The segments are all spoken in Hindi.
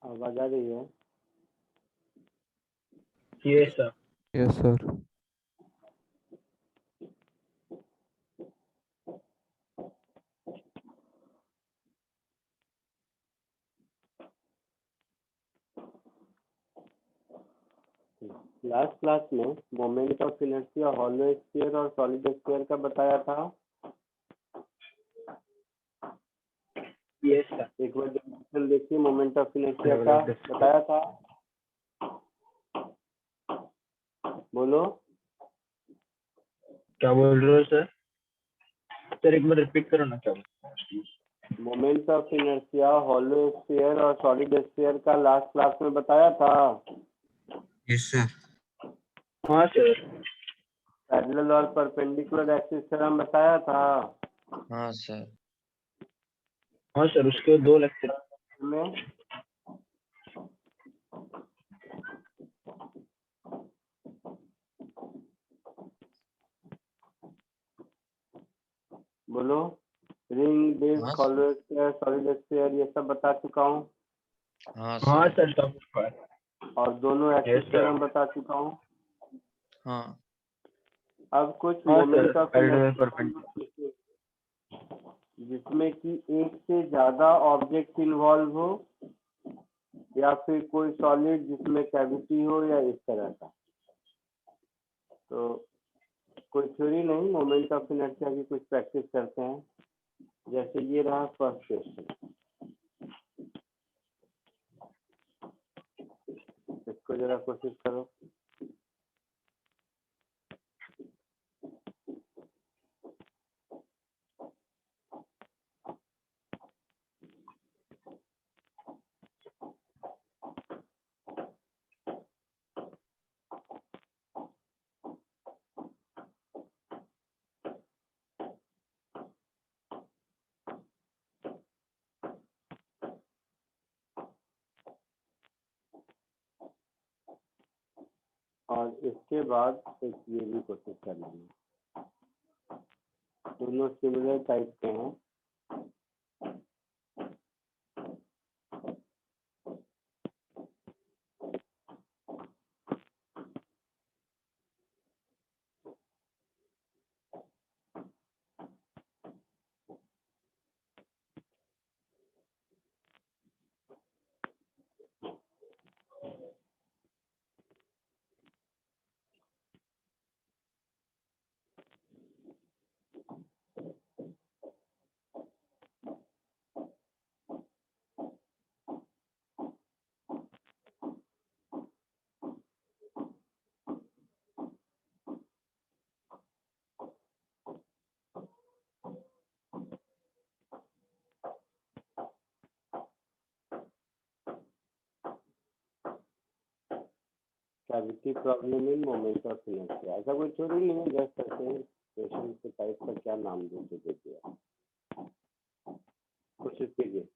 आवाज आ रही है? Yes, sir. Yes, sir. Last class में moment of inertia hollow sphere और सॉलिड स्फीयर का बताया था। Yes, sir. एक बार डेफिनेशन देखिए मोमेंट ऑफ इनर्शिया Level का of the sphere. बताया था। बोलो। क्या बोल रहे हो सर? सर एक बार रिपीट करो ना क्या बोल रहे हो? Moment of inertia hollow sphere और सॉलिड स्फीयर का लास्ट क्लास में बताया था। Yes sir. हाँ सर। पैरेलल और परपेंडिकुलर एक्सिस थ्योरम बताया था। हाँ सर। हाँ सर, उसके दो लेक्चर में बोलो। रिंग डिस्क हाँ हॉलो स्फीयर सॉलिड स्फीयर ये सब बता चुका हूँ। हाँ हाँ सर। सर सब और दोनों Yes, एक्सिस sir. थ्योरम बता चुका हूँ। हाँ अब कुछ हाँ moment sir, of parallel inertia perpendicular. जिसमें कि एक से ज्यादा ऑब्जेक्ट इन्वॉल्व हो या फिर कोई सॉलिड जिसमें कैविटी हो या इस तरह का। तो कोई थ्योरी नहीं, मोमेंट ऑफ इनर्शिया की कुछ प्रैक्टिस करते हैं। जैसे ये रहा फर्स्ट क्वेश्चन, इसको जरा कोशिश करो। और इसके बाद एक ये भी कोशिश कर लेंगे। दोनों सिमिलर टाइप के हैं। Cavity problem in moment of inertia, ऐसा कोई थ्योरी नहीं है। जस्ट ऐसे ही क्वेश्चन के टाइप का क्या नाम दे दिया, कोशिश कीजिए।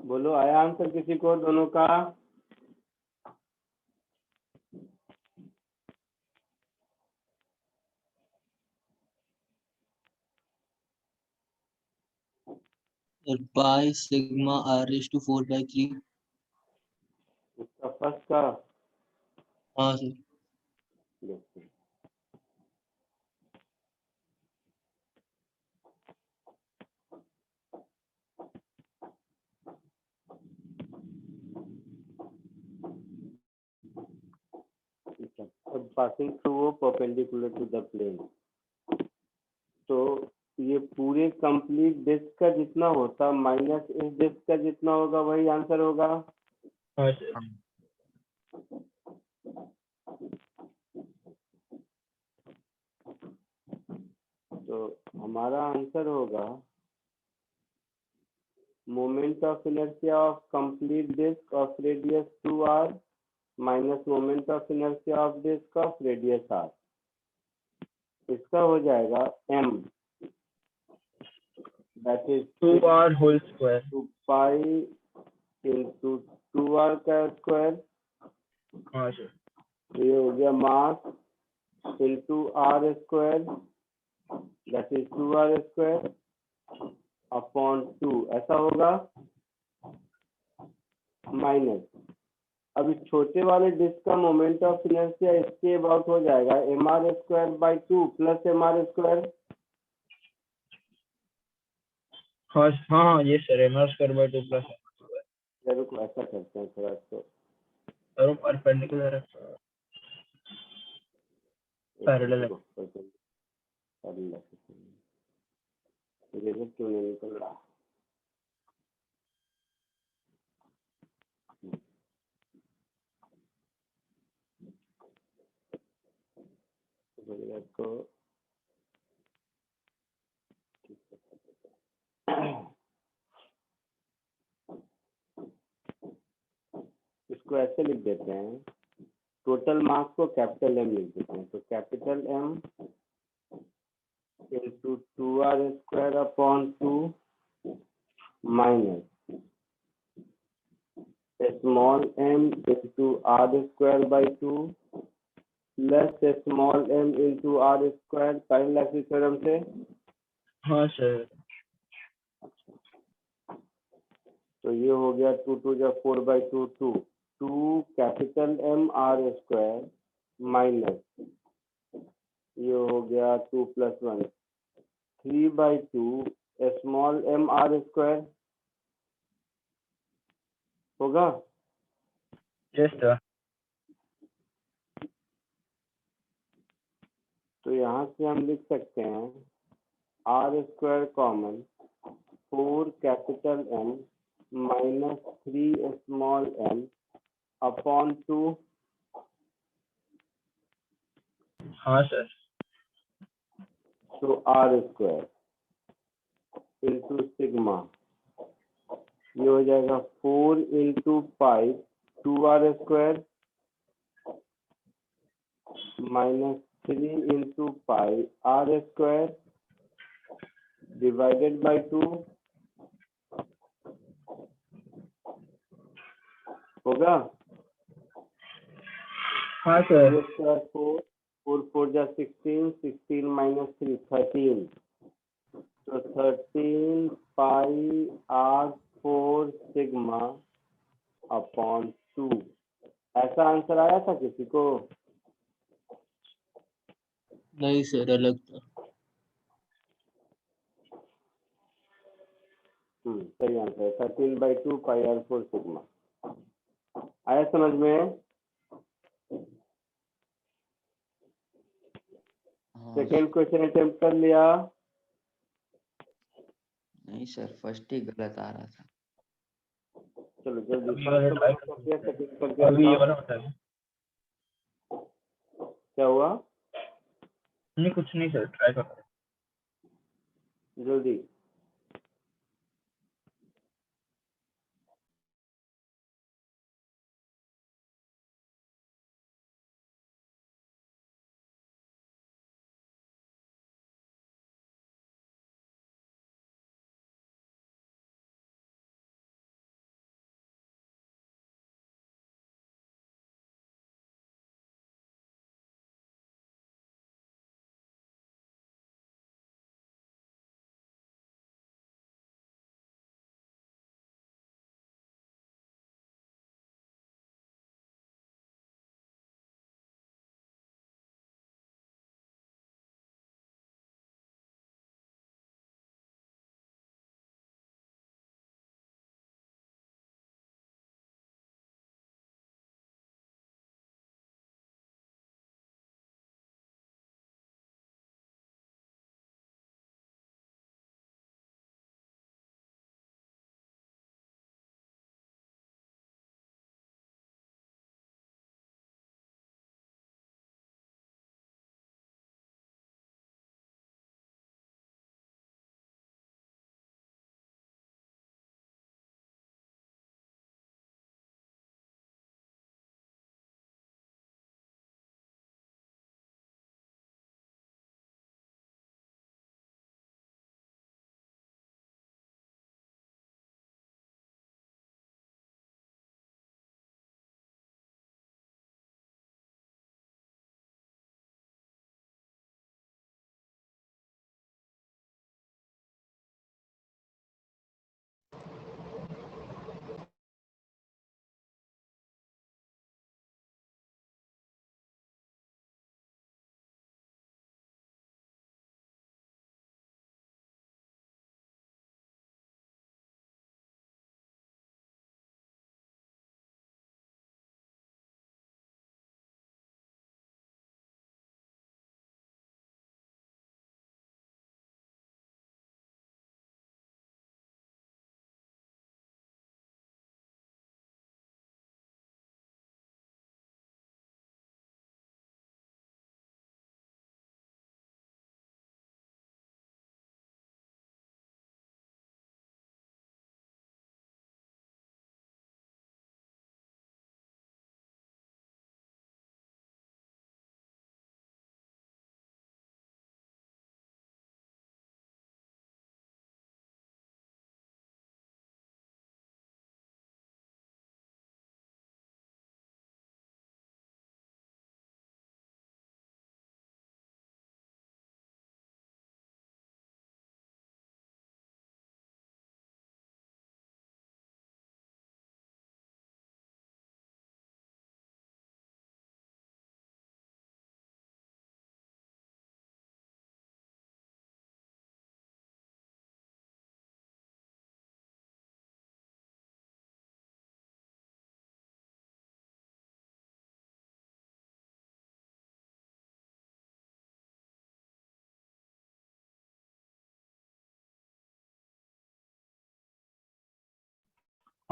बोलो, आया आंसर किसी को दोनों का? Pi sigma r raised to 4/3. इसका फर्स्ट का हाँ सर। देखते हैं। Passing through perpendicular to the plane, तो ये पूरे कंप्लीट डिस्क का जितना होता माइनस इस डिस्क का जितना होगा वही आंसर होगा। हाँ सर। हाँ, तो हमारा आंसर होगा moment of inertia of complete disc of radius 2r minus moment of inertia of disc of radius r। इसका हो जाएगा m, that is 2r whole square. 2 pi into 2r का स्क्वायर, हाँ सर। ये हो गया mass into r square, that is 2r square upon 2, ऐसा होगा माइनस। अब इस छोटे वाले डिस्क का मोमेंट ऑफ इनर्शिया इसके अबाउट हो जाएगा mr square by 2 plus mr square. हाँ हाँ ये sir mr square by 2 plus चलो को ऐसा करते हैं थोड़ा इसको और परपेंडिकुलर है पैरेलल है। रिजल्ट क्यों नहीं निकल रहा? इसको इसको ऐसे लिख देते हैं, टोटल मास को कैपिटल एम लिख देते हैं, तो capital M into 2r square upon 2 minus small M into r square by 2 plus small M into r square parallel theorem से। हाँ सर। तो ये हो गया 2 2 जा 4 by 2 2 capital M r square minus ये हो गया 2 plus 1 3 by 2 small M r square होगा। Yes sir. तो यहाँ से हम लिख सकते हैं r square common 4 capital M minus 3 small m upon 2। हाँ सर। तो r स्क्वायर इंटू सिग्मा ये हो जाएगा 4 into pi 2r square minus 3 into pi r square divided by 2 होगा। हाँ सर। 4 4 जा 16 16 माइनस 3 13, तो 13 पाई r4 सिग्मा अपॉन 2। ऐसा आंसर आया था किसी को? नहीं सर, अलग था। सही आंसर है 13 बाई 2 पाई r4 सिग्मा। आया समझ में? हाँ सेकेंड क्वेश्चन अटेम्प्ट कर लिया? नहीं सर, फर्स्ट ही गलत आ रहा था। चलो जल्दी अभी वाला ट्राई करते हैं। सेकंड करके अभी ये बताओ। वाला बताइए। क्या हुआ? नहीं कुछ नहीं सर, ट्राई करते हैं। जल्दी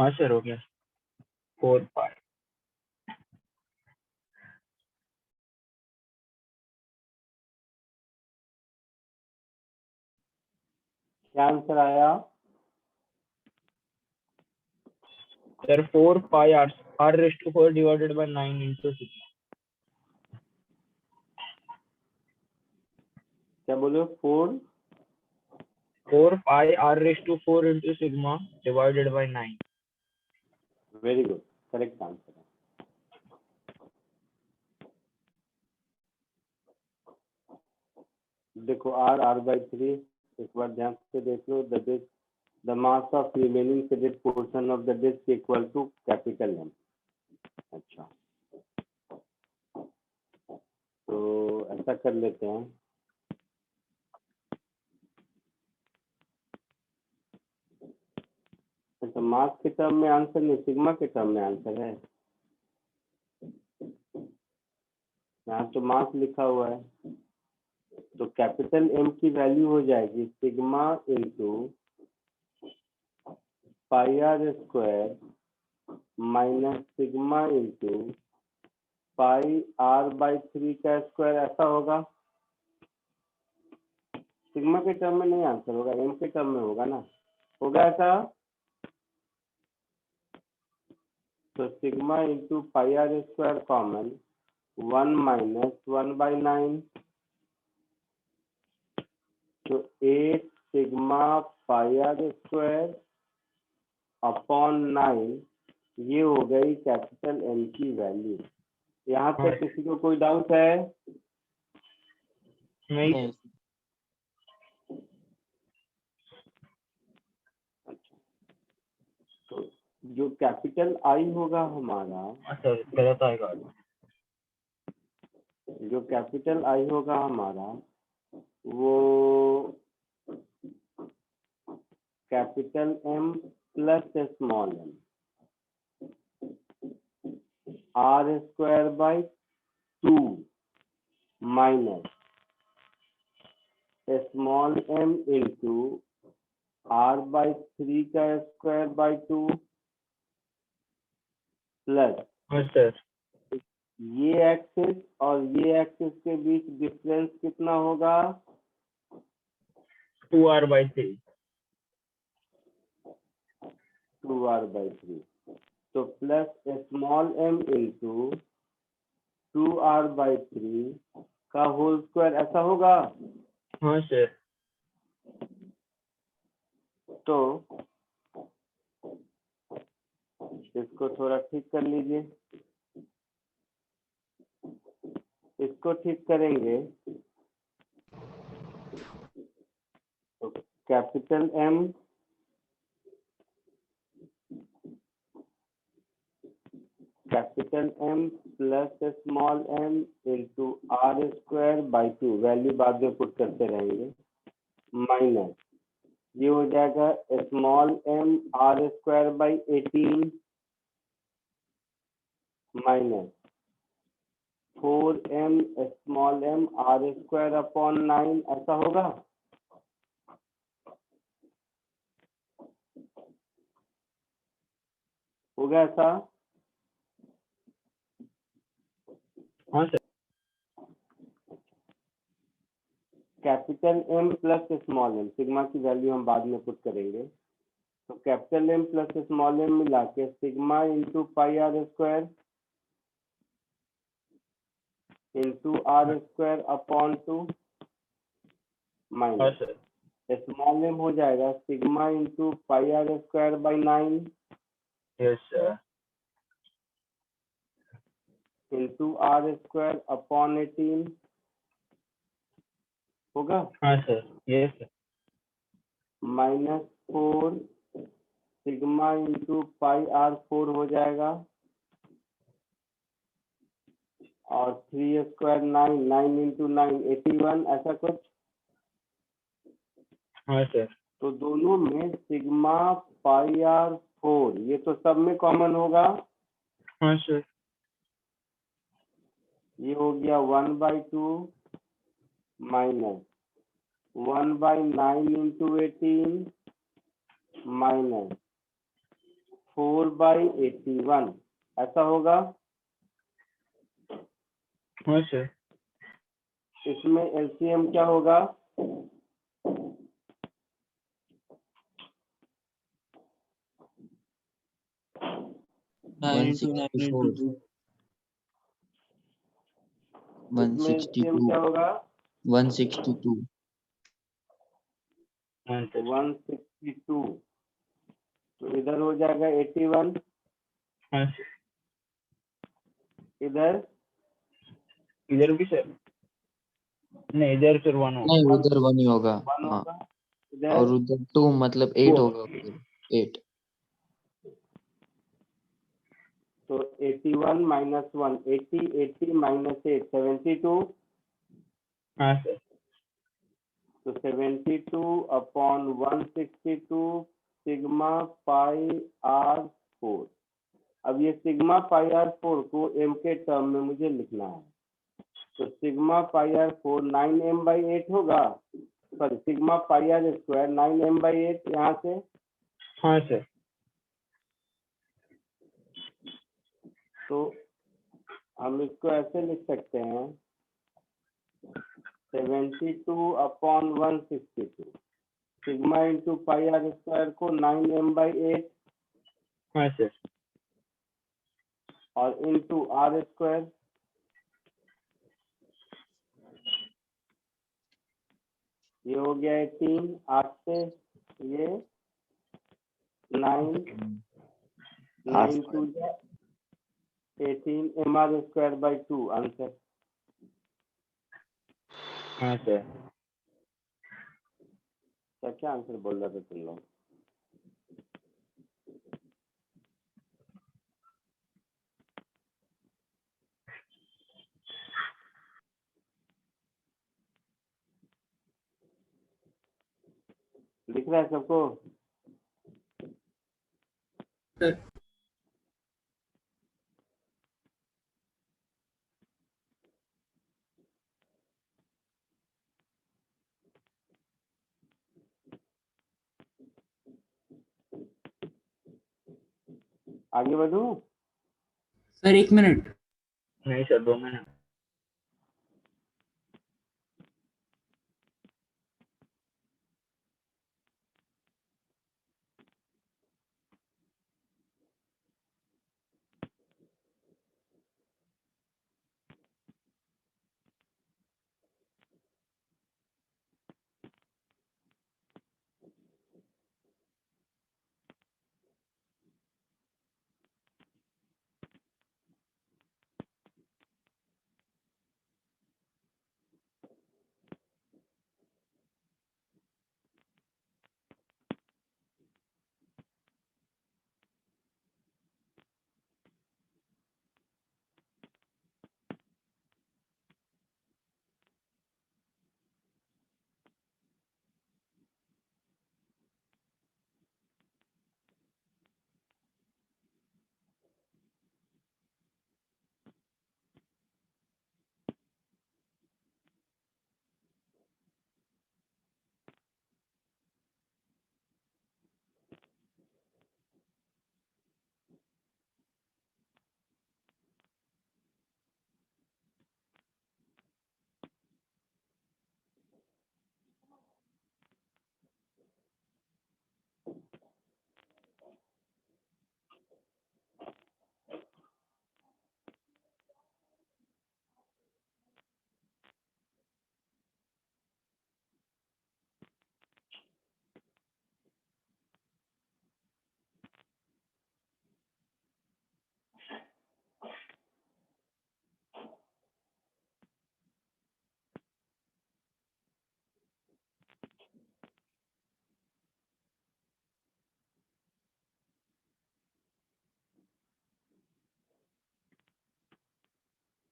हाँ सर हो गया 4 पाई। क्या आंसर आया? Sir 4 pi r raised to 4 divided by 9 into sigma। क्या बोले? 4 pi r raised to 4 into sigma divided by 9। Very good, correct answer है। देखो r/3 एक बार ध्यान से देख लो। The mass of remaining shaded portion of the disc equal to capital M। अच्छा, तो ऐसा कर लेते हैं। तो मास के टर्म में आंसर नहीं, सिग्मा के टर्म में आंसर है। यहाँ तो मास लिखा हुआ है, तो कैपिटल M की वैल्यू हो जाएगी sigma into pi r square minus sigma into pi r/3 का स्क्वायर। ऐसा होगा। सिग्मा के टर्म में नहीं आंसर होगा, M के टर्म में होगा ना। होगा ऐसा। तो sigma into pi r square common 1 minus 1/9, तो 8 sigma pi r square upon 9, ये हो गई कैपिटल M की वैल्यू। यहाँ तक किसी को कोई डाउट है? नहीं नहीं तो जो कैपिटल I होगा हमारा, सर गलत आएगा। जो कैपिटल I होगा हमारा, वो capital M plus small m r square by 2 minus small m into r/3 का स्क्वायर बाई 2 प्लस हाँ सर ये एक्सिस और ये एक्सिस के बीच डिफरेंस कितना होगा? 2r/3। 2r/3। तो plus small m into 2r/3 का होल स्क्वायर। ऐसा होगा। हाँ सर तो इसको थोड़ा ठीक कर लीजिए। इसको ठीक करेंगे तो capital M plus small m into r square by 2, value बाद में पुट करते रहेंगे, माइनस ये हो जाएगा small m r square by 18 minus 4m small m r square upon 9। ऐसा होगा। होगा ऐसा। हाँ sir capital M plus small m, sigma की वैल्यू हम बाद में पुट करेंगे। तो capital M plus small m मिला के sigma into pi r square into r square upon 2 हाँ माइनस सर स्मॉल m हो जाएगा sigma into pi r square by 9 yes sir into r square upon 18। होगा। हाँ sir yes sir minus 4 sigma into pi r 4 हो जाएगा और 3 स्क्वायर 9, 9 इंटू 9 81। ऐसा कुछ। हाँ सर तो दोनों में सिग्मा पाई r 4, ये तो सब में कॉमन होगा। हाँ सर ये हो गया 1/2 माइनस 1/9 इंटू 18 माइनस 4/81 ऐसा होगा। हाँ सर। इसमें एलसीएम क्या होगा? 9 into 9 into 2. इसमें एलसीएम 162. क्या होगा? 162. हाँ सर। 162। तो इधर हो जाएगा 81, हाँ सर। इधर इधर भी सर? नहीं, इधर सर 1 होगा। नहीं, उधर 1 ही होगा। 1 हाँ, होगा, इधर और उधर 2 मतलब 8 होगा उधर। 8. तो 81 - 1 80, 80 - 8 72। हाँ सर। तो 72/162 सिग्मा पाई r4। अब ये सिग्मा पाई r4 को m के टर्म में मुझे लिखना है। तो सिग्मा पाई r4 9m/8 होगा। Sorry, sigma pi r² 9m/8 यहाँ से। हाँ सर। तो हम इसको ऐसे लिख सकते हैं 72/162 सिग्मा इंटू पाई r² को 9m/8 हाँ सर। और इंटू r²। ये हो गया 18, 8 से ये 9, 9 2 18 mr²/2 आंसर। हाँ सर। क्या आंसर बोल रहा था तुम लोग? लिख रहा है सबको? आगे बढ़ूं? Sir 1 minute. नहीं सर, 2 मिनट।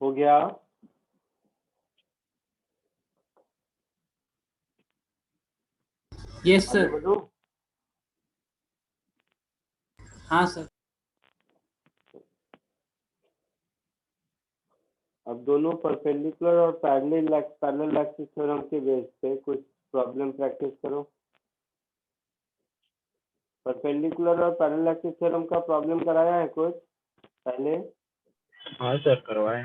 हो गया? यस आगे सर। बढ़ूं? हाँ सर। अब दोनों परपेंडिकुलर और पैरेलल एक्सिस थ्योरम के बेस पे कुछ प्रॉब्लम प्रैक्टिस करो। परपेंडिकुलर और पैरेलल एक्सिस थ्योरम का प्रॉब्लम कराया है कुछ पहले? हाँ सर करवाए।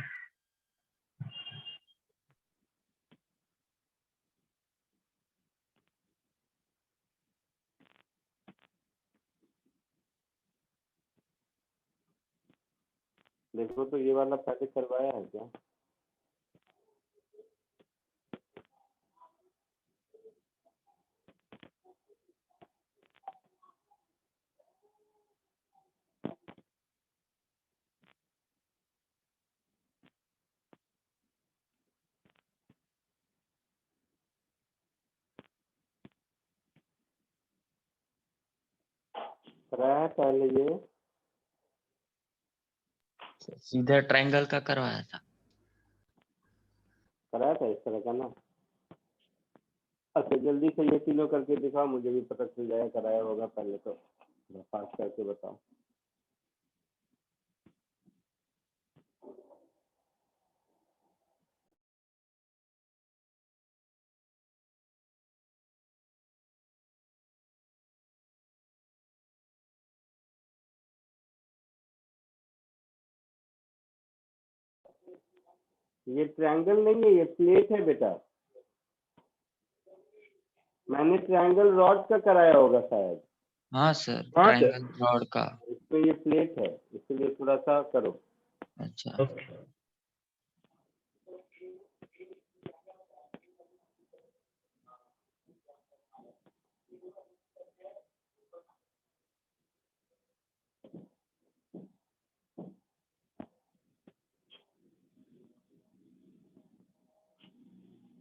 देखो तो ये वाला पहले करवाया है क्या? कराया है पहले ये? सीधे ट्रायंगल का करवाया था। कराया था इस तरह का ना? अच्छा जल्दी से ये तीनों करके दिखाओ, मुझे भी पता चल जाएगा कराया होगा पहले तो। पास करके बताओ। ये ट्रायंगल नहीं है, ये प्लेट है बेटा। मैंने ट्रायंगल रॉड का कराया होगा शायद। हाँ सर, हाँ सर। ट्रायंगल रॉड का। इसमें ये प्लेट है, इसलिए थोड़ा सा करो। अच्छा ओके।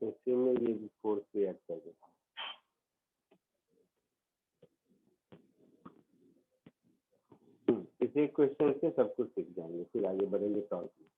तो इसी में ये भी फोर्स भी ऐड कर दो। इसी क्वेश्चन से सब कुछ सीख जाएंगे, फिर आगे बढ़ेंगे सॉल्व में।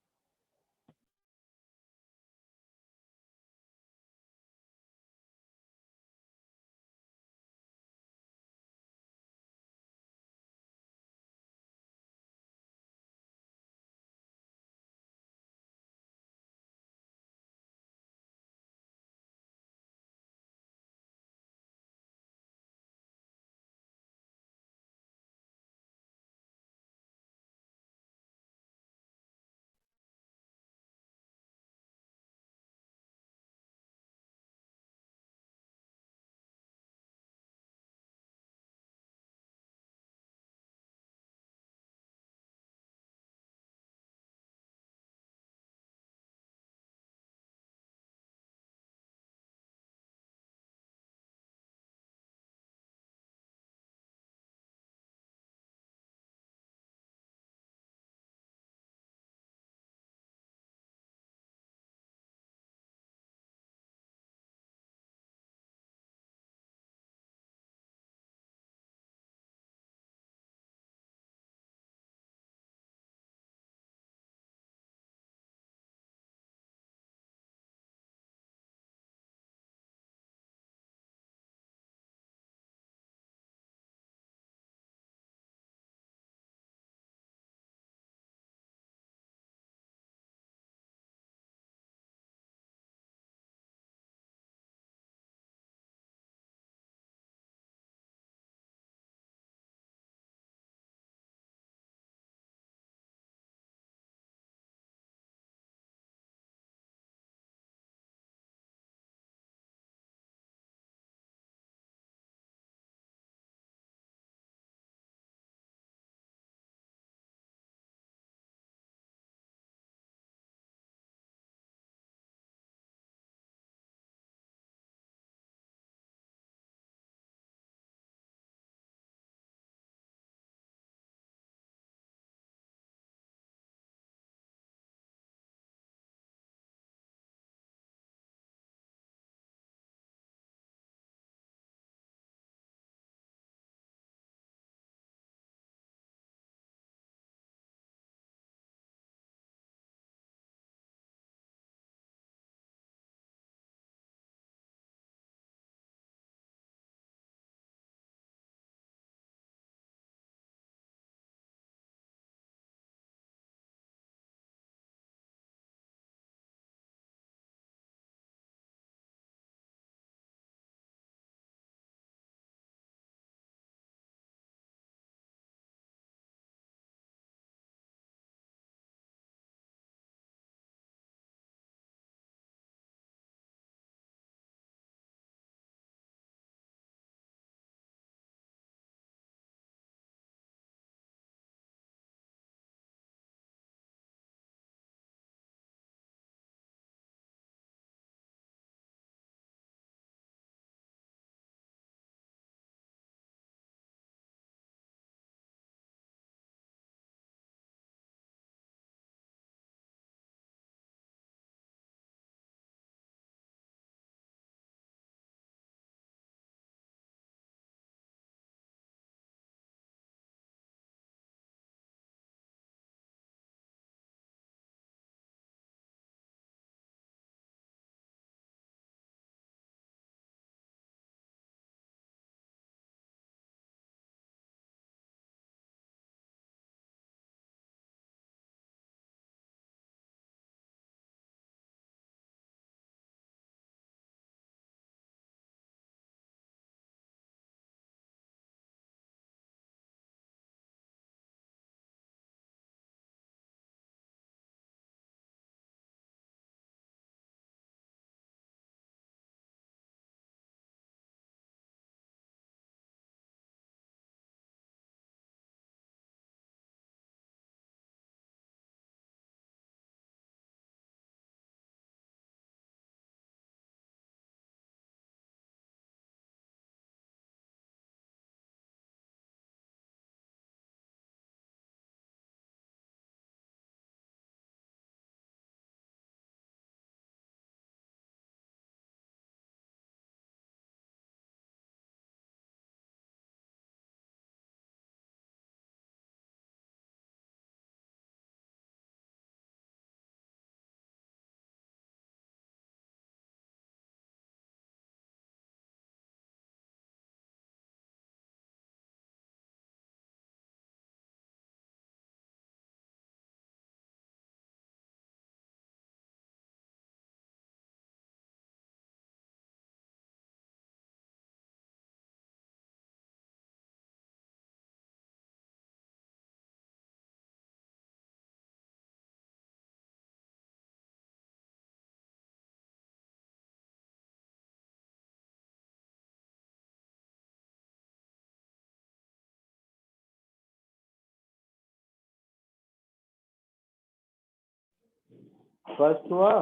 फर्स्ट हुआ,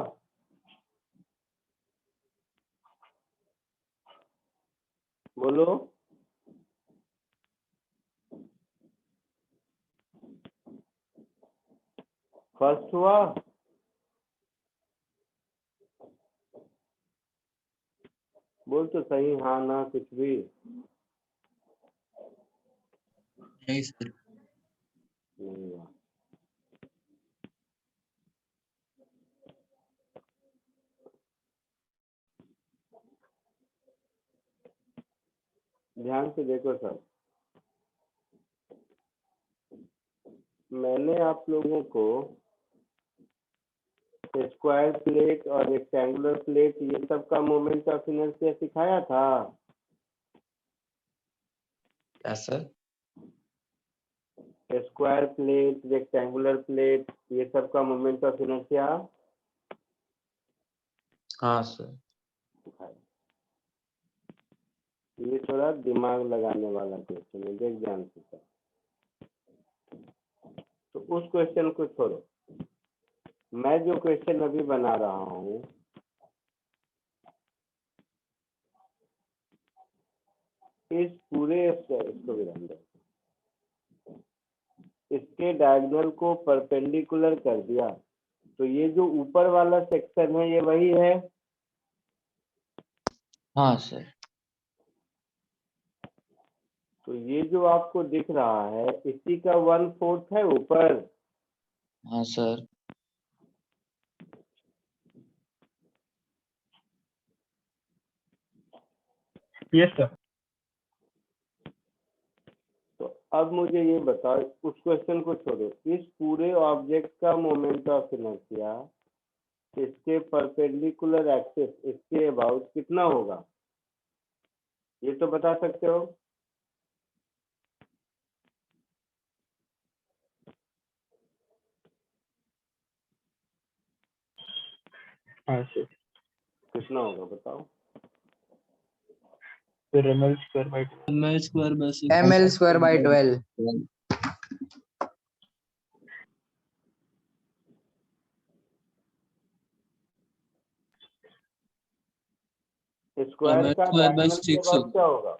बोलो। फर्स्ट हुआ, बोल तो सही, हाँ ना कुछ भी। नहीं सर। नहीं हुआ। ध्यान से देखो सर, मैंने आप लोगों को स्क्वायर प्लेट और रेक्टेंगुलर प्लेट ये सब का मोमेंट ऑफ इनर्शिया सिखाया था। क्या sir? Square plate, rectangular plate, ये सब का मोमेंट ऑफ इनर्शिया हाँ सर। सिखाया। ये थोड़ा दिमाग लगाने वाला क्वेश्चन है, देख ध्यान से सर। तो उस क्वेश्चन को छोड़ो, मैं जो क्वेश्चन अभी बना रहा हूँ इस पूरे इसको भी रहने दो। इसके डायगोनल को परपेंडिकुलर कर दिया, तो ये जो ऊपर वाला सेक्शन है ये वही है। हाँ सर। तो ये जो आपको दिख रहा है इसी का 1/4 है ऊपर। हाँ सर। Yes sir. तो अब मुझे ये बताओ, उस क्वेश्चन को छोड़ो, इस पूरे ऑब्जेक्ट का मोमेंट ऑफ इनर्शिया इसके परपेंडिकुलर एक्सिस, इसके अबाउट कितना होगा, ये तो बता सकते हो। हाँ सर। कितना होगा बताओ। फिर ml square by 2। ml square by 6 ml square by 12. Square ml का square by डायगोनल के 6 अबाउट क्या होगा।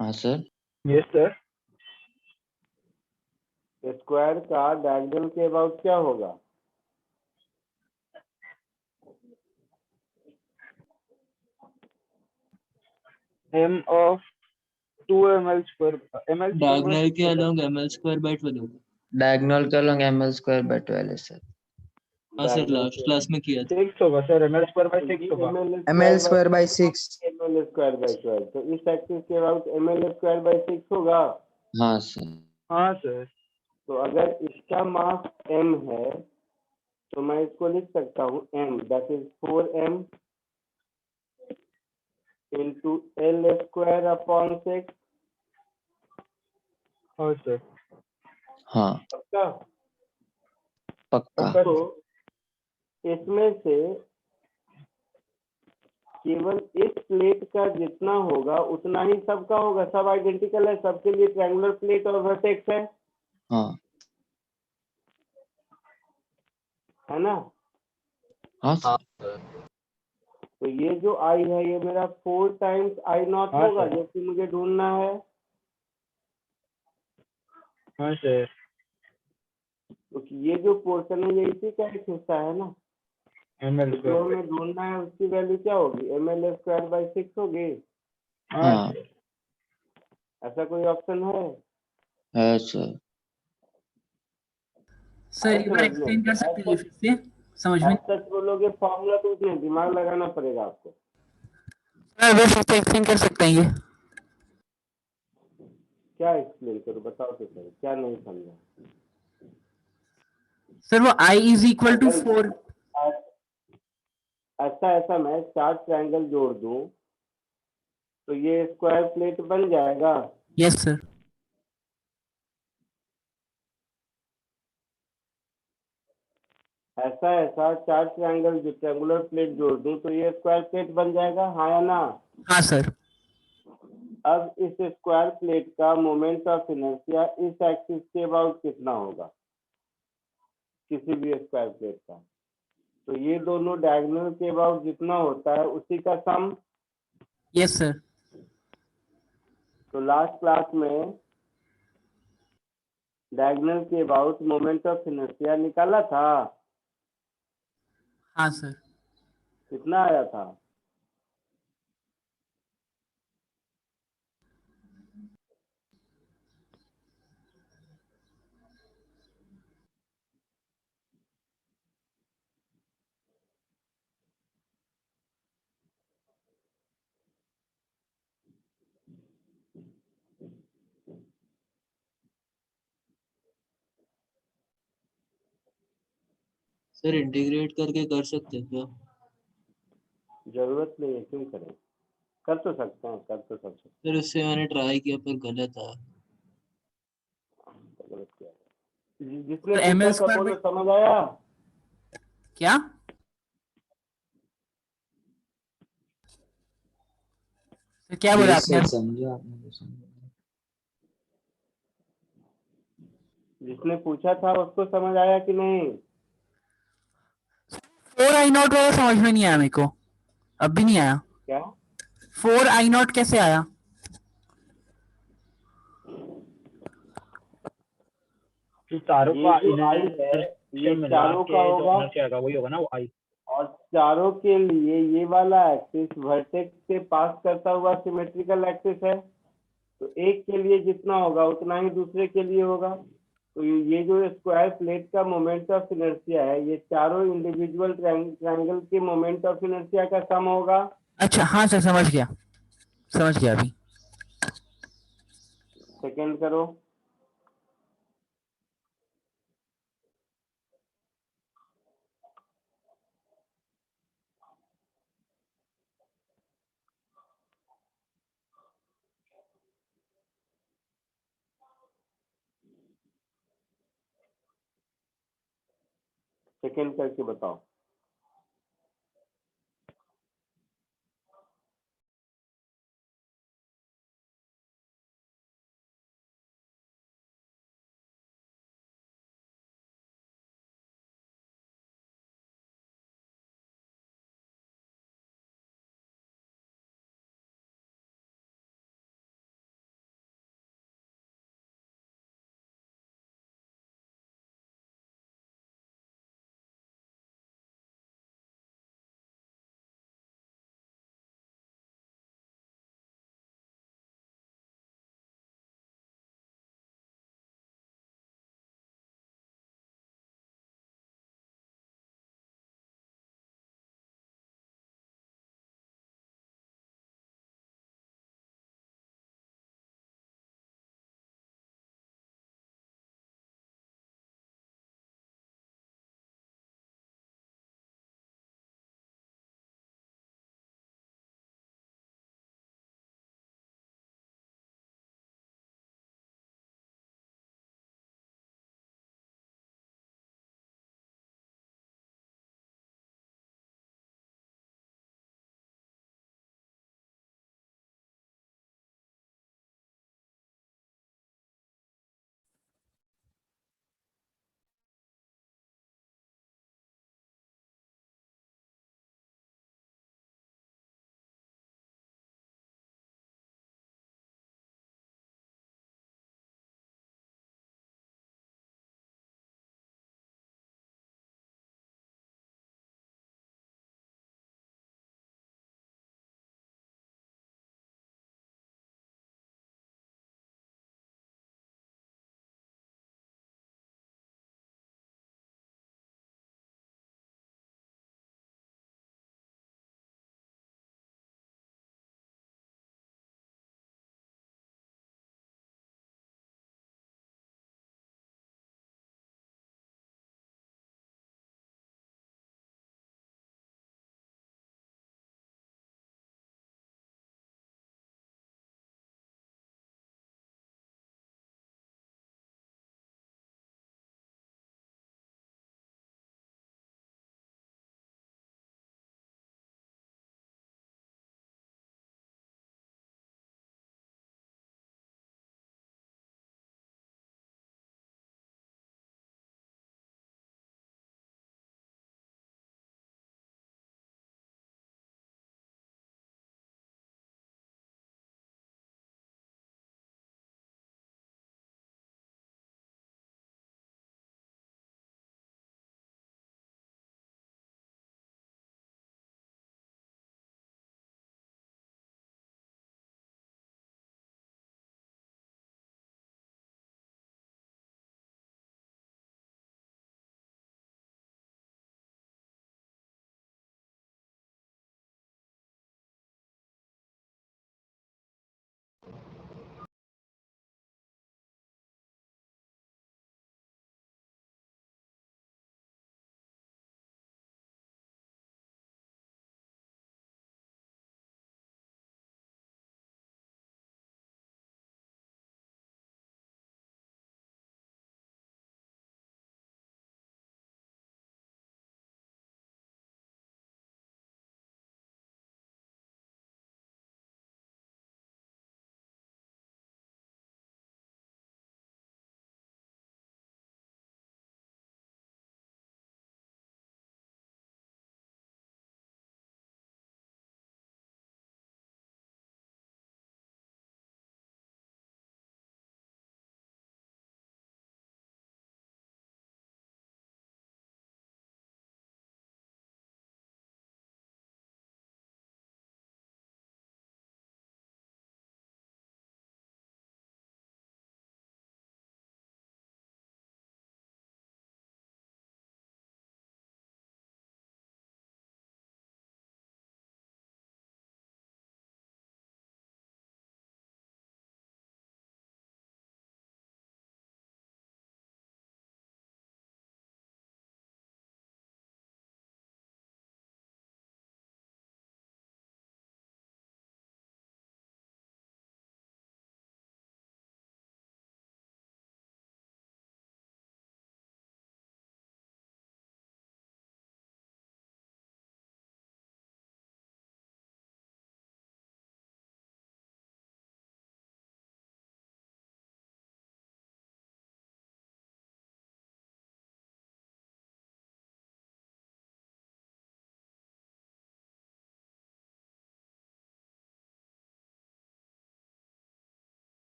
हाँ सर। Yes sir. स्क्वायर का डायगोनल के अबाउट क्या होगा। m of 2 ml square by diagonal के 6 along ml square by 12 होगा। डायगोनल का लॉन्ग ml स्क्वायर बाय 12 है सर। हाँ सर, diagonal लास्ट के क्लास में किया था। 6 होगा सर, ml square by 6 होगा। ml square by 6. ml square by 12, तो इस एक्सिस के अबाउट ml स्क्वायर बाई 6 होगा। हाँ सर। हाँ सर। तो अगर इसका मास m है तो मैं इसको लिख सकता हूँ m, that is 4m into l square upon 6। हाँ सर। हाँ पक्का। पक्का। तो इसमें से केवल इस प्लेट का जितना होगा उतना ही सबका होगा, सब आइडेंटिकल है, सबके लिए ट्रायंगुलर प्लेट और वर्टेक्स हाँ है ना। हाँ सर। तो ये जो आई है ये मेरा 4 टाइम्स आई नॉट हाँ, होगा, सर। जो कि मुझे ढूंढना है। हाँ सर। क्योंकि ये जो पोर्शन है ये इसी का एक हिस्सा है ना, ml तो जो square by हमें ढूंढना है उसकी वैल्यू क्या होगी, ml स्क्वायर बाई 6 होगी। हाँ हाँ सर। ऐसा कोई ऑप्शन है। है सर। सर एक बार एक्सप्लेन कर सकते हैं फिर से, समझ में। सच बोलोगे फॉर्मूला तो उसमें दिमाग लगाना पड़ेगा आपको। सर फिर से एक्सप्लेन कर सकते हैं ये। क्या एक्सप्लेन करूं बताओ तो सर, क्या नहीं समझा। सर वो I इज इक्वल टू 4। ऐसा मैं 4 ट्रायंगल जोड़ दूं तो ये स्क्वायर प्लेट बन जाएगा। Yes sir. ऐसा 4 ट्रायंगल जो ट्रायंगुलर प्लेट जोड़ दूं तो ये स्क्वायर प्लेट बन जाएगा, हाँ या ना। हाँ सर। अब इस स्क्वायर प्लेट का मोमेंट ऑफ इनर्शिया इस एक्सिस के अबाउट कितना होगा। किसी भी स्क्वायर प्लेट का। तो ये दोनों डायगोनल के अबाउट जितना होता है उसी का सम। Yes sir. तो लास्ट क्लास में डायगोनल के अबाउट मोमेंट ऑफ इनर्शिया निकाला था, हाँ सर। कितना आया था? सर इंटीग्रेट करके कर सकते हैं क्या? जरूरत नहीं है, क्यों करें, कर तो सकते हैं, कर तो सकते हैं। सर उससे मैंने ट्राई किया पर गलत आया। गलत किया है। जिसने तो पूछा ml था स्क्वायर बोलो, बाई समझ आया? क्या सर, क्या बोला यस आपने? सर, समझा आपने तो समझा। जिसने पूछा था उसको समझ आया कि नहीं? 4i0 वाला समझ में नहीं आया मेरे को, अब भी नहीं आया। क्या? 4i0 कैसे आया? जो चारों ये का जो आई है ये मिला चारों के का जो होगा, इनर्शिया का वही होगा ना वो आई। और चारों के लिए ये वाला एक्सिस वर्टेक्स से पास करता हुआ सिमेट्रिकल एक्सिस है। तो एक के लिए जितना होगा उतना ही दूसरे के लिए होगा। तो ये जो स्क्वायर प्लेट का मोमेंट ऑफ इनर्शिया है, ये चारों इंडिविजुअल ट्रायंगल के मोमेंट ऑफ इनर्शिया का सम होगा। अच्छा हाँ सर, समझ गया अभी। सेकंड करो। सेकंड करके बताओ।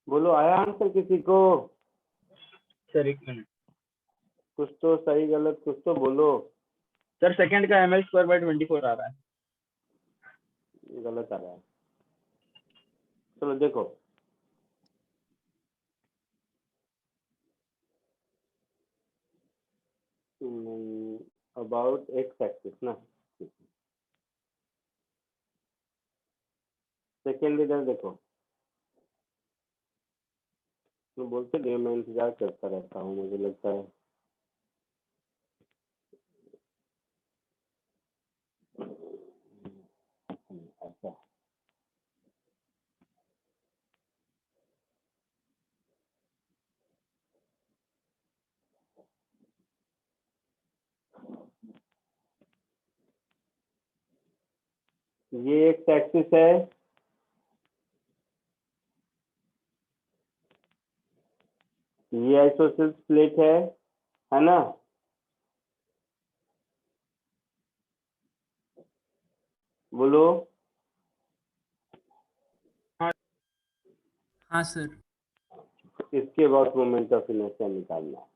बोलो, आया आंसर किसी को? सर एक मिनट कुछ तो सही गलत कुछ तो बोलो। सर, सेकंड का ml स्क्वायर बाय 24 आ रहा है। गलत आ रहा है। चलो देखो, अबाउट एक्स एक्सिस ना, सेकेंड इधर देखो। तुम बोलते नहीं, मैं इंतजार करता रहता हूँ, मुझे लगता है। अच्छा, ये एक्स एक्सिस है, ये आइसोसेल्स प्लेट है ना? बोलो। हाँ सर। इसके बाद मोमेंट ऑफ इनर्शिया निकालना है।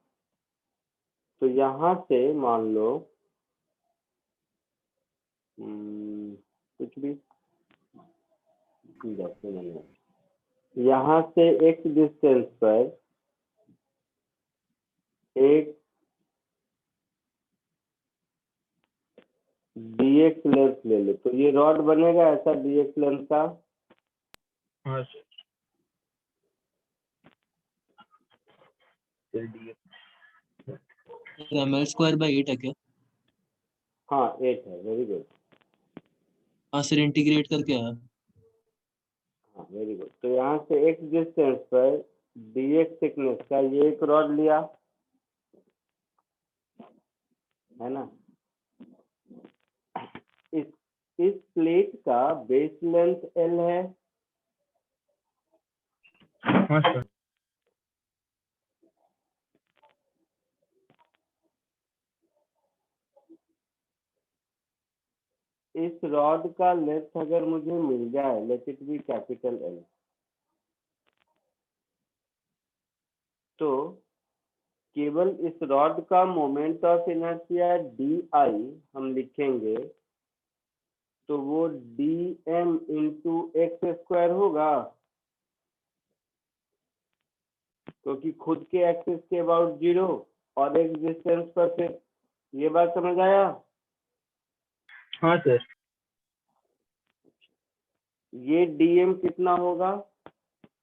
तो यहाँ से मान लो कुछ भी, जैसे मैंने यहाँ से एक डिस्टेंस पर एक dx लेंथ ले लो, तो ये रॉड बनेगा ऐसा dx लेंथ का। हाँ सर। चल दिए। ml स्क्वायर बाय 8 है क्या? हाँ 8 है, वेरी गुड। हाँ सर, इंटीग्रेट करके आया। हाँ वेरी गुड। तो यहाँ से एक डिस्टेंस पर dx थिकनेस का ये एक रॉड लिया, है ना? इस प्लेट का बेस लेंथ L है, हाँ सर। इस रॉड का लेंथ अगर मुझे मिल जाए, let it be capital L, तो केवल इस रॉड का मोमेंट ऑफ इनर्शिया DI हम लिखेंगे, तो वो dm इंटू एक्स स्क्वायर होगा, क्योंकि खुद के एक्सिस के अबाउट 0 और एक डिस्टेंस पर फिर। ये बात समझ आया? हाँ सर। ये dm कितना होगा?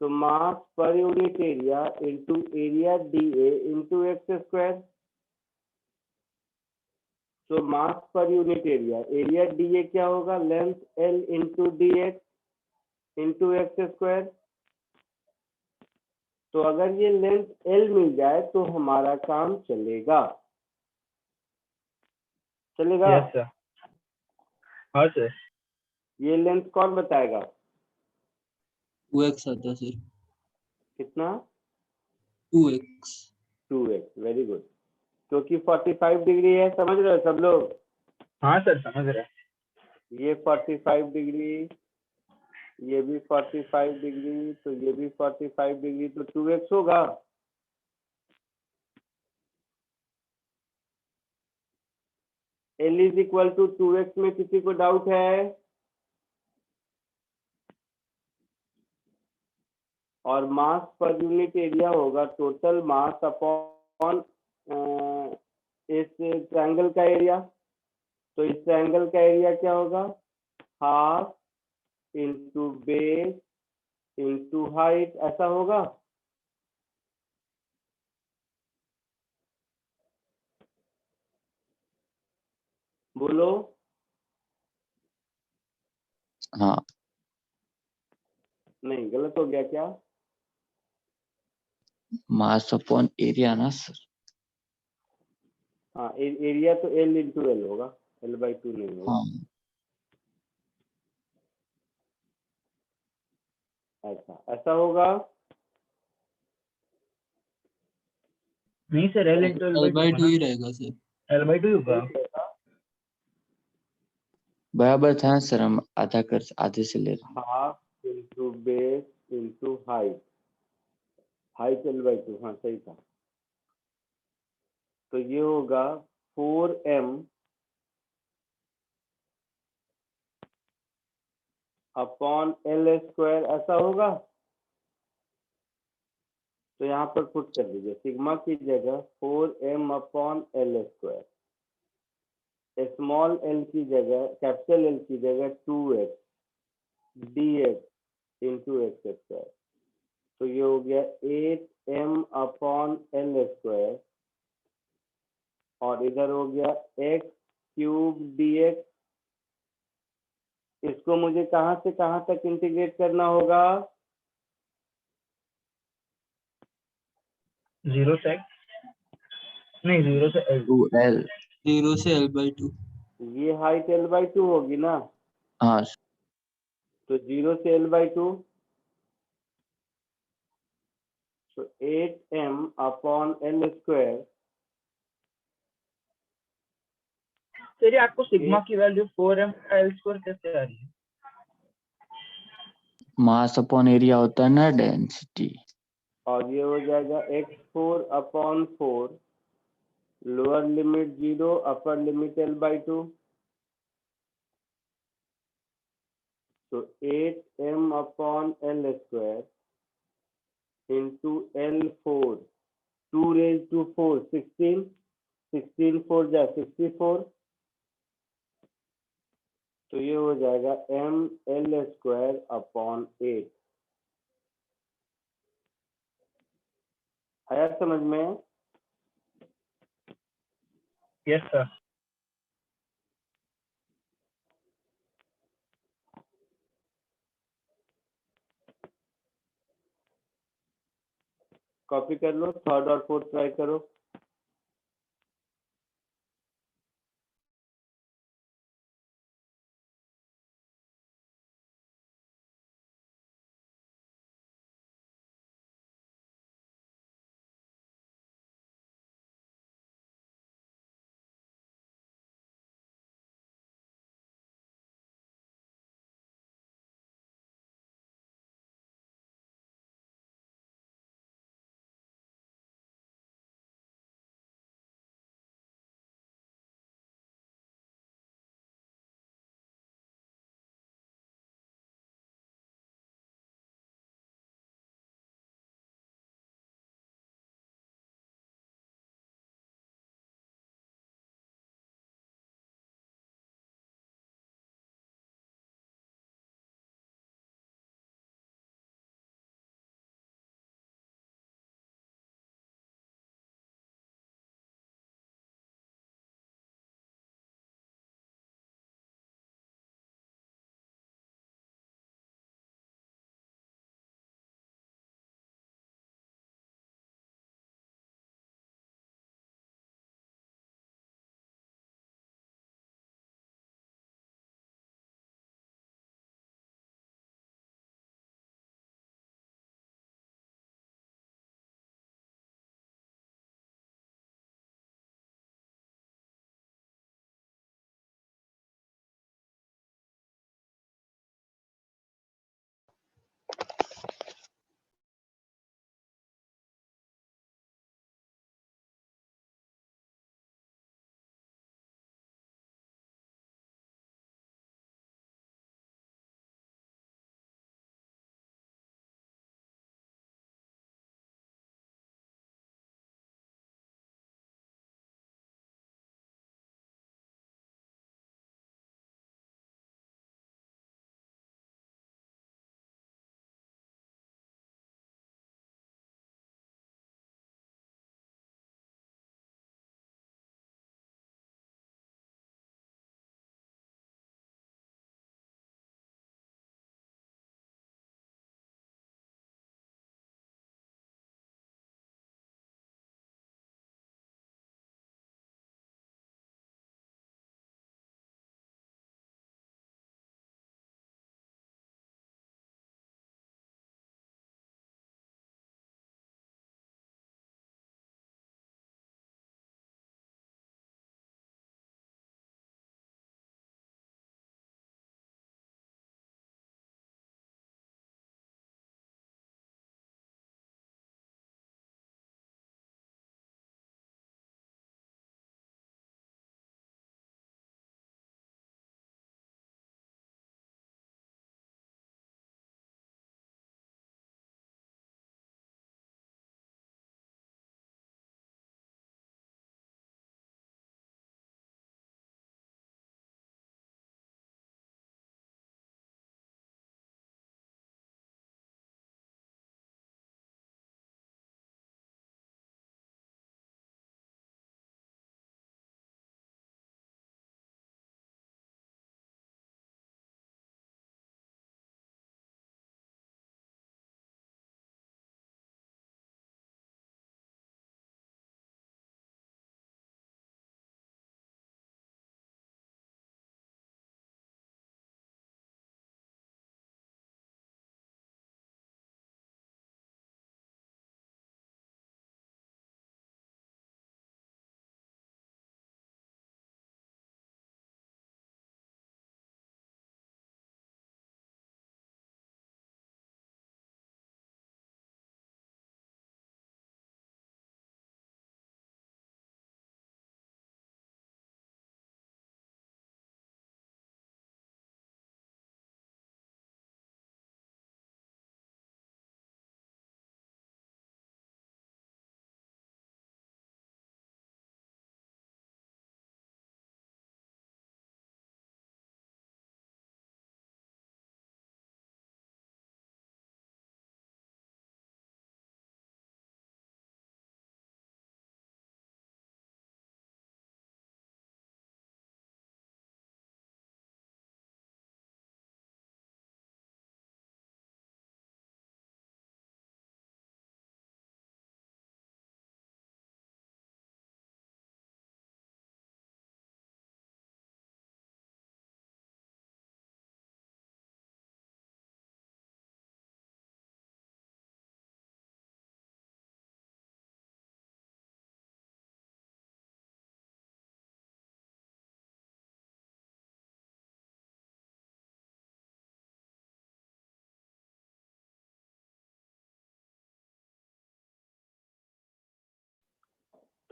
तो mass per unit area into area dA into X square. तो mass per unit area, area dA क्या होगा? Length L into dx into X square. तो अगर ये लेंथ L मिल जाए तो हमारा काम चलेगा। चलेगा? Yes sir. हाँ सर। ये लेंथ कौन बताएगा? 2x आता है सर। कितना? 2x। 2x, very good. क्योंकि 45 डिग्री है, समझ रहे हो सब लोग? हाँ सर, समझ रहे हैं। ये 45 डिग्री, ये भी 45 डिग्री, तो ये भी 45 डिग्री, तो 2x होगा। L is equal to 2x में किसी को डाउट है? और मास पर यूनिट एरिया होगा टोटल मास अपॉन इस ट्रायंगल का एरिया। तो इस ट्रायंगल का एरिया क्या होगा? Half into base into height, ऐसा होगा। बोलो। हाँ, नहीं, गलत हो गया क्या? मास अपॉन एरिया ना सर। हाँ, एरिया तो L इंटू L होगा, L/2 नहीं होगा। हाँ, ऐसा ऐसा होगा। नहीं सर, L इंटू L/2 ही रहेगा सर। L/2 होगा। बराबर था सर, हम आधा से ले रहे हैं। Half into base into height, height L by to, हाँ सही था। तो ये होगा 4m अपॉन एल स्क्वायर, ऐसा होगा। तो यहाँ पर पुट कर दीजिए सिग्मा की जगह 4m upon L square, small L की जगह कैपिटल एल की जगह 2x dx into X square. तो ये हो गया 8m अपॉन एल स्क्वायर, और इधर हो गया x क्यूब dx। इसको मुझे कहाँ से कहाँ तक इंटीग्रेट करना होगा? 0 से नहीं 0 से L। 2L। 0 से L/2। ये हाइट एल बाई टू होगी ना, हाँ तो 0 से एल बाई टू, तो 8m upon L square. Sir ये आपको सिग्मा की वैल्यू 4m L स्क्वायर कैसे आ रही है? मास अपॉन एरिया होता है ना, डेंसिटी। और ये हो जाएगा x4 upon 4, lower limit 0, upper limit L by two. तो 8m upon L square into L4, 2 raise to 4 16, 16 4 जा 64। तो ये हो जाएगा ml स्क्वायर अपॉन 8। आया समझ में? Yes sir. कॉपी कर लो, थर्ड और फोर्थ ट्राई करो।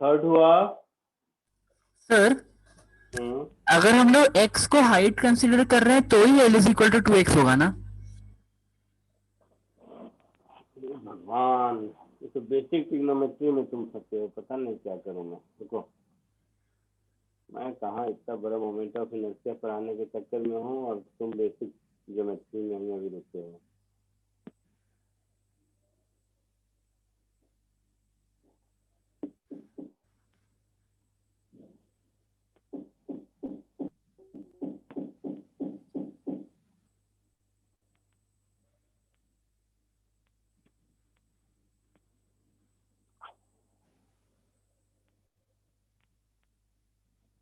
थर्ड हुआ। सर अगर हम लोग x को हाइट कंसीडर कर रहे हैं तो ही l is equal to 2x होगा ना? भगवान, ये तो बेसिक ट्रिग्नोमेट्री में तुम फंसे हो, पता नहीं क्या करूं मैं। देखो मैं कहाँ इतना बड़ा मोमेंट ऑफ इनर्शिया पढ़ाने के चक्कर में हूँ और तुम बेसिक ज्योमेट्री में ही अभी रुके हो।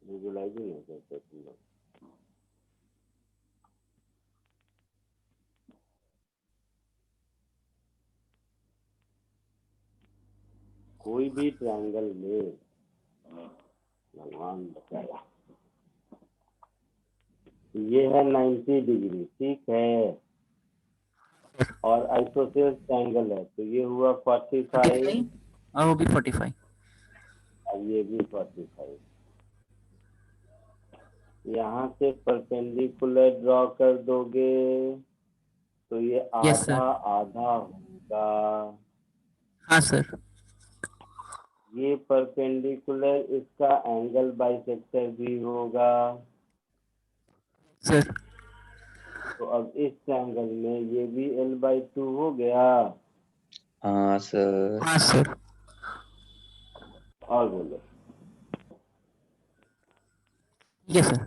विजुलाइज ही नहीं करते तुम लोग। कोई भी ट्रायंगल में, भगवान बचाया, ये है 90 डिग्री, ठीक है, और आइसोसेलेस ट्रायंगल है तो ये हुआ 45 और वो भी 45। और ये भी 45। यहाँ से परपेंडिकुलर ड्रॉ कर दोगे तो ये Yes, sir. आधा आधा होगा। हाँ सर। ये परपेंडिकुलर इसका एंगल बाइसेक्टर भी होगा। सर तो अब इस ट्रायंगल में ये भी l/2 हो गया। हाँ सर। हाँ सर। और बोलो। Yes sir.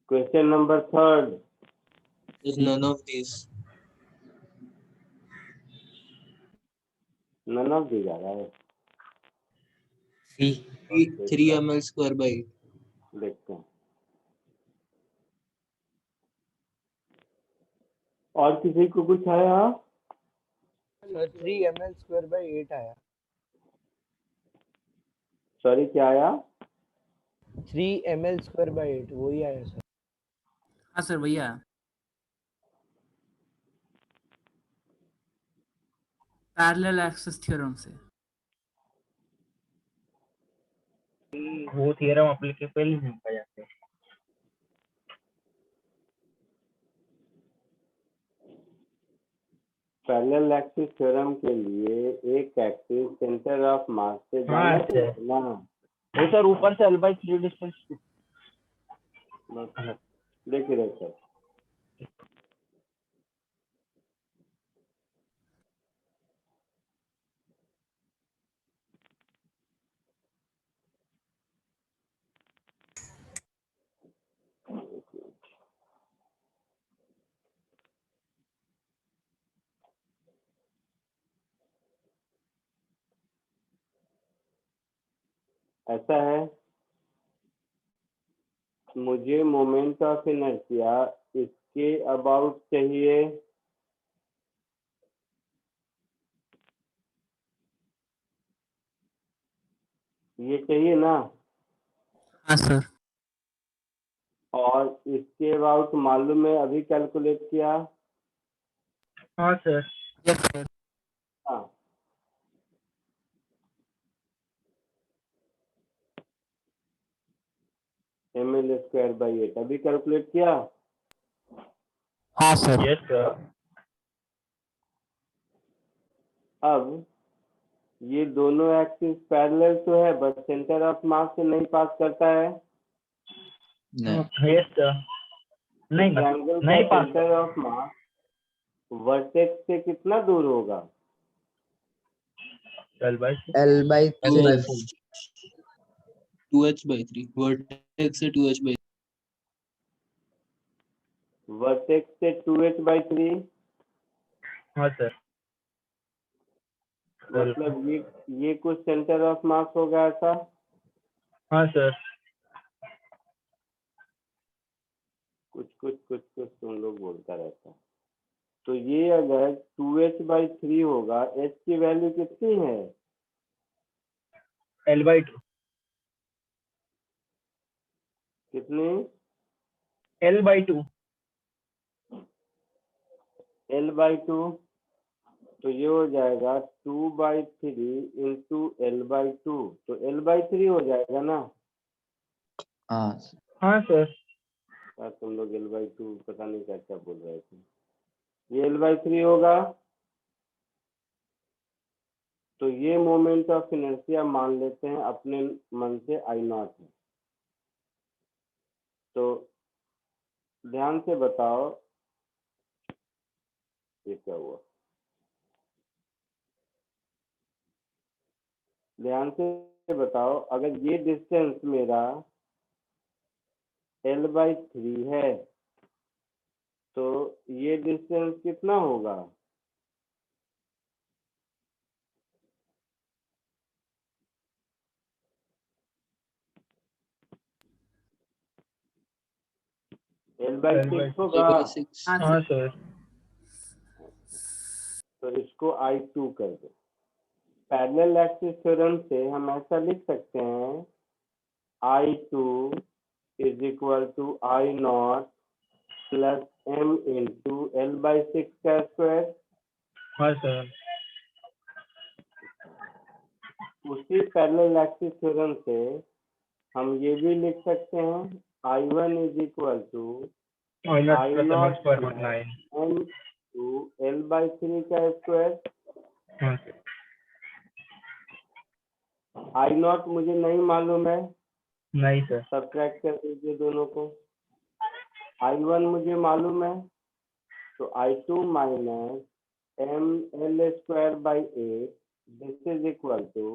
Question number 3 Is none of these. None of the जा रहा है। C. 3 ml square by 8. देखते हैं और किसी को कुछ आया। 3 ml square by 8 आया। सॉरी क्या आया? 3 ml square by 8 वही आया सर। हाँ सर भैया। पैरेलल एक्सिस थ्योरम से। वो थ्योरम एप्लीकेबल नहीं होगा जाते। पैरेलल एक्सिस थ्योरम के लिए एक एक्सिस सेंटर ऑफ मास से हाँ जाना सर। चाहिए ना। वो सर ऊपर से l/3 डिस्टेंस। देखिए सर, ऐसा है, मुझे मोमेंट ऑफ इनर्शिया इसके अबाउट चाहिए। ये चाहिए ना, हाँ सर। और इसके अबाउट मालूम है, अभी कैलकुलेट किया। हाँ सर। Yes sir. हाँ, ml²/8 अभी कैलकुलेट किया। हाँ सर। Yes sir. अब ये दोनों एक्सिस पैरेलल तो है, बट सेंटर ऑफ मास से नहीं पास करता है। नहीं। Yes sir. नहीं ट्रायंगल का नहीं पास। सेंटर ऑफ मास वर्टेक्स से कितना दूर होगा? l/3। L by 2h 4। 2h by 3. Vertex से 2h by 3. वर्टेक्स से 2h/3। हाँ सर। मतलब ये कुछ सेंटर ऑफ मास होगा ऐसा। हाँ सर। कुछ तुम लोग बोलता रहता है। तो ये अगर 2h/3 होगा, h की वैल्यू कितनी है? l/2। कितनी? l/2। l/2। तो ये हो जाएगा 2/3 इंटू L/2, तो L/3 हो जाएगा ना। हाँ सर। हाँ सर। यार तुम लोग L/2 पता नहीं क्या क्या बोल रहे थे। ये L/3 होगा। तो ये मोमेंट ऑफ इनर्शिया मान लेते हैं अपने मन से I0 है। तो ध्यान से बताओ ये क्या हुआ। ध्यान से बताओ, अगर ये डिस्टेंस मेरा L/3 है तो ये डिस्टेंस कितना होगा? L/6 होगा। L/6 हाँ हाँ सर। सर। तो इसको I2 कर दो। पैरेलल एक्सिस थ्योरम से हम ऐसा लिख सकते हैं I2 is equal to I0 plus M into L/6 का स्क्वायर। हाँ सर। उसी पैरेलल एक्सिस थ्योरम से हम ये भी लिख सकते हैं I1 is equal to I0 plus I0 ML square plus by 9। M to L/3 का स्क्वायर। हाँ सर। I0 मुझे नहीं मालूम है, नहीं सर। सब्ट्रैक्ट कर दीजिए दोनों को। I1 मुझे मालूम है, तो I2 minus ML²/8 this is equal to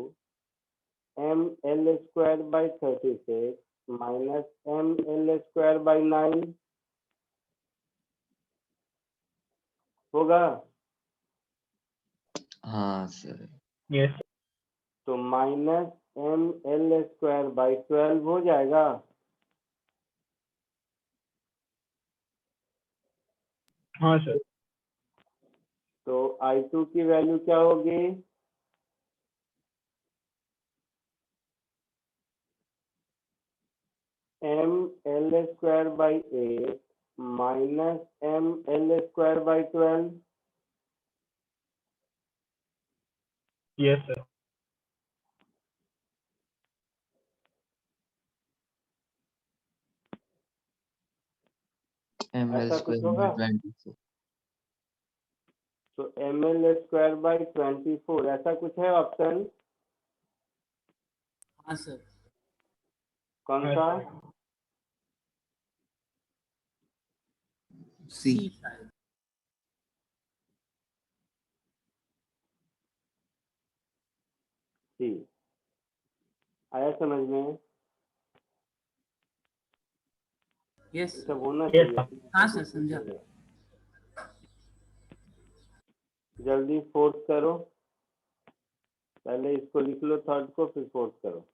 ML²/36 minus ML²/9 होगा। हाँ सर। यस। तो माइनस ML²/12 हो जाएगा। हाँ सर। तो I2 की वैल्यू क्या होगी? ML²/8 minus ML²/12। Yes sir. ML ऐसा कुछ square होगा। by 24। तो ML²/24 ऐसा कुछ है ऑप्शन? हाँ सर। कौन हाँ सा? सर। C शायद। सी आया समझ में? यस सब होना यस चाहिए। सर। हाँ सर समझा। जल्दी फोर्स करो, पहले इसको लिख लो थर्ड को, फिर फोर्स करो।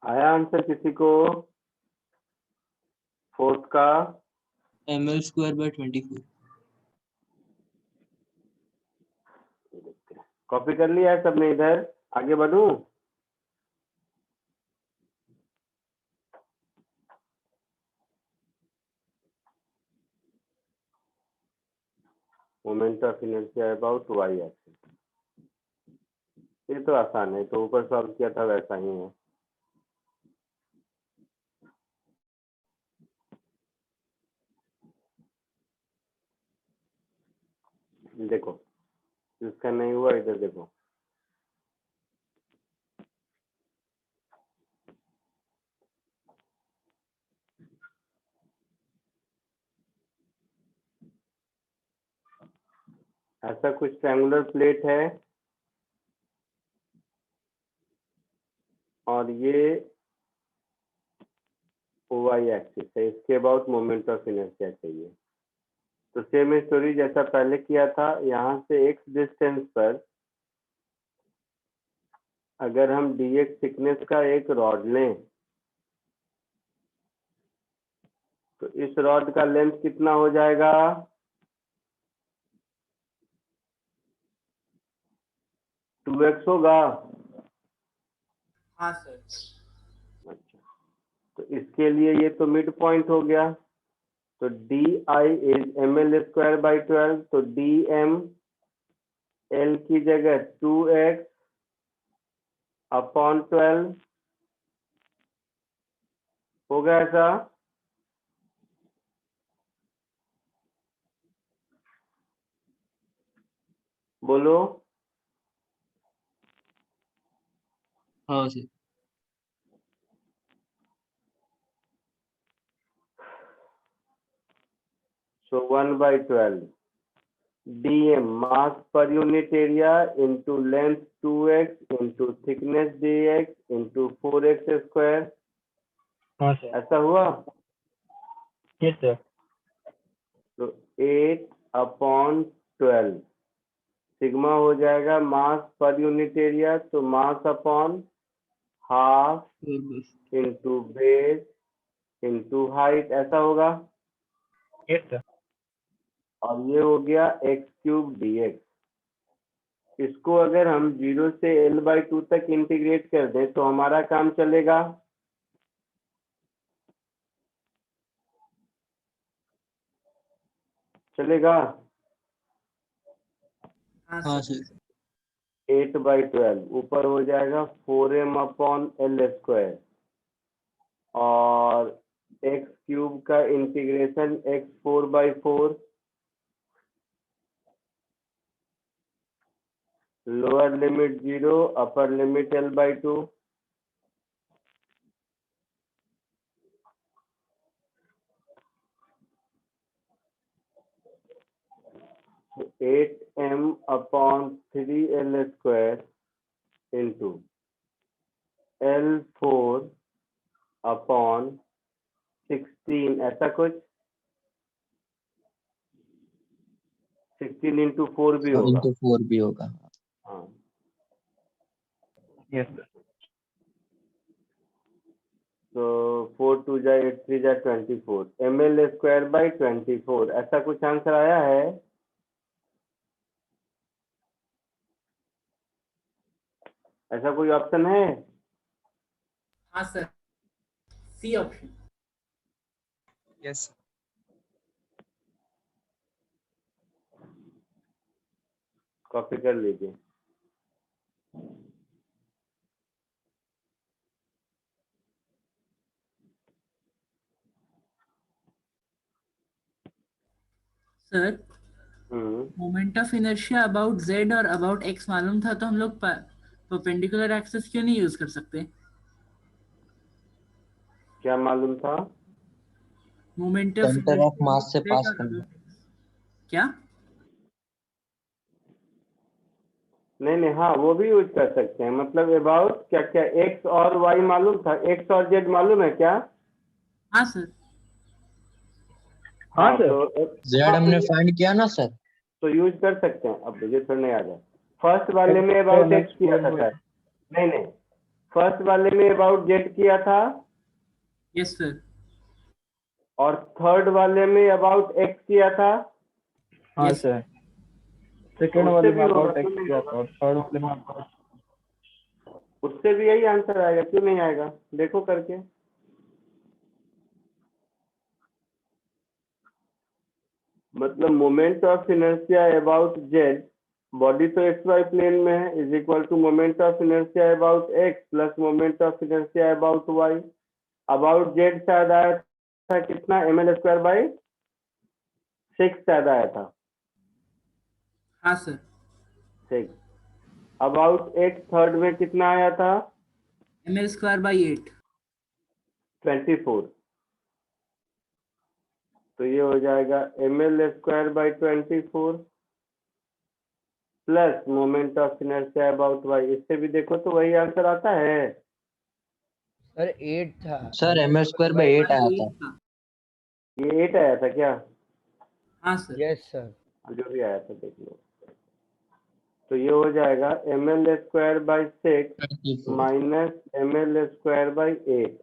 आया आंसर किसी को? फोर्थ का ml square by 24. कॉपी कर लिया है सबने? इधर आगे बढ़ूं? Moment of inertia about Y axis, ये तो आसान है, तो ऊपर सॉल्व किया था वैसा ही है। देखो इसका नहीं हुआ, इधर देखो। ऐसा कुछ ट्रायंगुलर प्लेट है और ये वाई एक्सिस है, इसके अबाउट मोमेंट ऑफ इनर्शिया चाहिए। तो सेम स्टोरी जैसा पहले किया था, यहाँ से एक्स डिस्टेंस पर अगर हम dx थिकनेस का एक रॉड लें तो इस रॉड का लेंथ कितना हो जाएगा? टू एक्स होगा। हाँ सर। अच्छा, तो इसके लिए ये तो मिड पॉइंट हो गया, तो D I is M L square by 12, तो डी एम एल की जगह 2x अपॉन 12 होगा ऐसा। बोलो। हाँ sir. So 1/12 dm mass per unit area into length 2x into thickness dx into 4x square, हाँ सर। ऐसा हुआ? Yes sir. तो 8 अपॉन 12 सिग्मा हो जाएगा मास पर यूनिट एरिया, तो mass upon half 4 by into base into height, ऐसा होगा। Yes sir. और ये हो गया x क्यूब dx। इसको अगर हम 0 से L/2 तक इंटीग्रेट कर दें तो हमारा काम चलेगा। चलेगा। हाँ सर। 8/12 ऊपर हो जाएगा 4m अपॉन एल स्क्वायर, और x क्यूब का integration x 4/4, lower limit 0 upper limit L/2, तो 8m upon 3l square into L4 upon 16, ऐसा कुछ। 16 इंटू 4 भी होगा। into 4 भी होगा। हाँ, यस सर। तो 4 2 जा 8 3 जा 24 ml स्क्वायर बाई 24, ऐसा कुछ आंसर आया है? ऐसा कोई ऑप्शन है? हाँ sir, C option. Yes copy कर लीजिए। Sir, moment of inertia about z और अबाउट x मालूम था, तो हम लोग परपेंडिकुलर एक्सिस क्यों नहीं यूज कर सकते? क्या मालूम था? Moment of centre of mass से पास करना। क्या? नहीं नहीं, हाँ वो भी यूज कर सकते हैं। मतलब अबाउट क्या क्या x और y मालूम था, x और z मालूम है क्या? हाँ सर। हाँ सर। तो जेड हमने फाइंड किया ना सर। तो यूज कर सकते हैं। अब मुझे थोड़ा नहीं आ जाए। फर्स्ट वाले में अबाउट x किया था सर। नहीं नहीं, फर्स्ट वाले में अबाउट जेड किया था यस सर। और थर्ड वाले में अबाउट एक्स किया था। हाँ Yes. सर, सेकेंड उससे वाले भी में होगा, अबाउट क्यों एक्स नहीं किया होगा? था और थर्ड वाले में about उससे भी यही आंसर आएगा, क्यों नहीं आएगा? देखो करके। मतलब moment of inertia about Z, body तो एक्स वाई प्लेन में है, is equal to moment of inertia about X plus moment of inertia about Y. About Z शायद आया था कितना, ml²/6 शायद आया था, हाँ सर। 6। अबाउट एक्स थर्ड में कितना आया था, ml²/8। 24। तो ये हो जाएगा ml²/24 plus moment of inertia about Y. इससे भी देखो तो वही आंसर आता है। सर 8 था। सर ml²/8 आया था। ये 8 आया था क्या? हाँ सर। Yes sir. जो भी आया था देख लो। तो ये हो जाएगा ml²/6 24 माइनस ml²/8।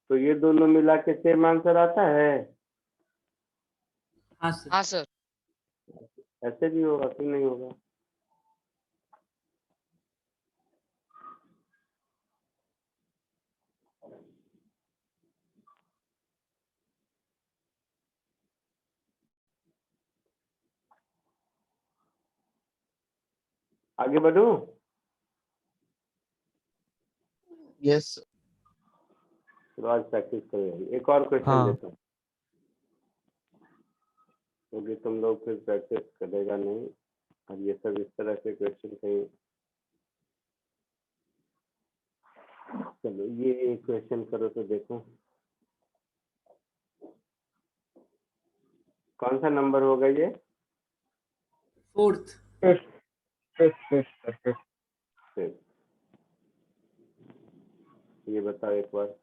तो ये दोनों मिला के सेम आंसर आता है। हाँ सर। हाँ सर। ऐसे भी होगा, क्यों नहीं होगा? आगे बढ़ूं? यस। तो आज प्रैक्टिस करेंगे। एक और क्वेश्चन हाँ। लेता हूँ, क्योंकि तुम लोग फिर प्रैक्टिस करेगा नहीं, और ये सब इस तरह के क्वेश्चन कहीं। चलो ये क्वेश्चन करो तो देखो कौन सा नंबर होगा ये। 4th। fifth. फिर ये बताओ एक बार।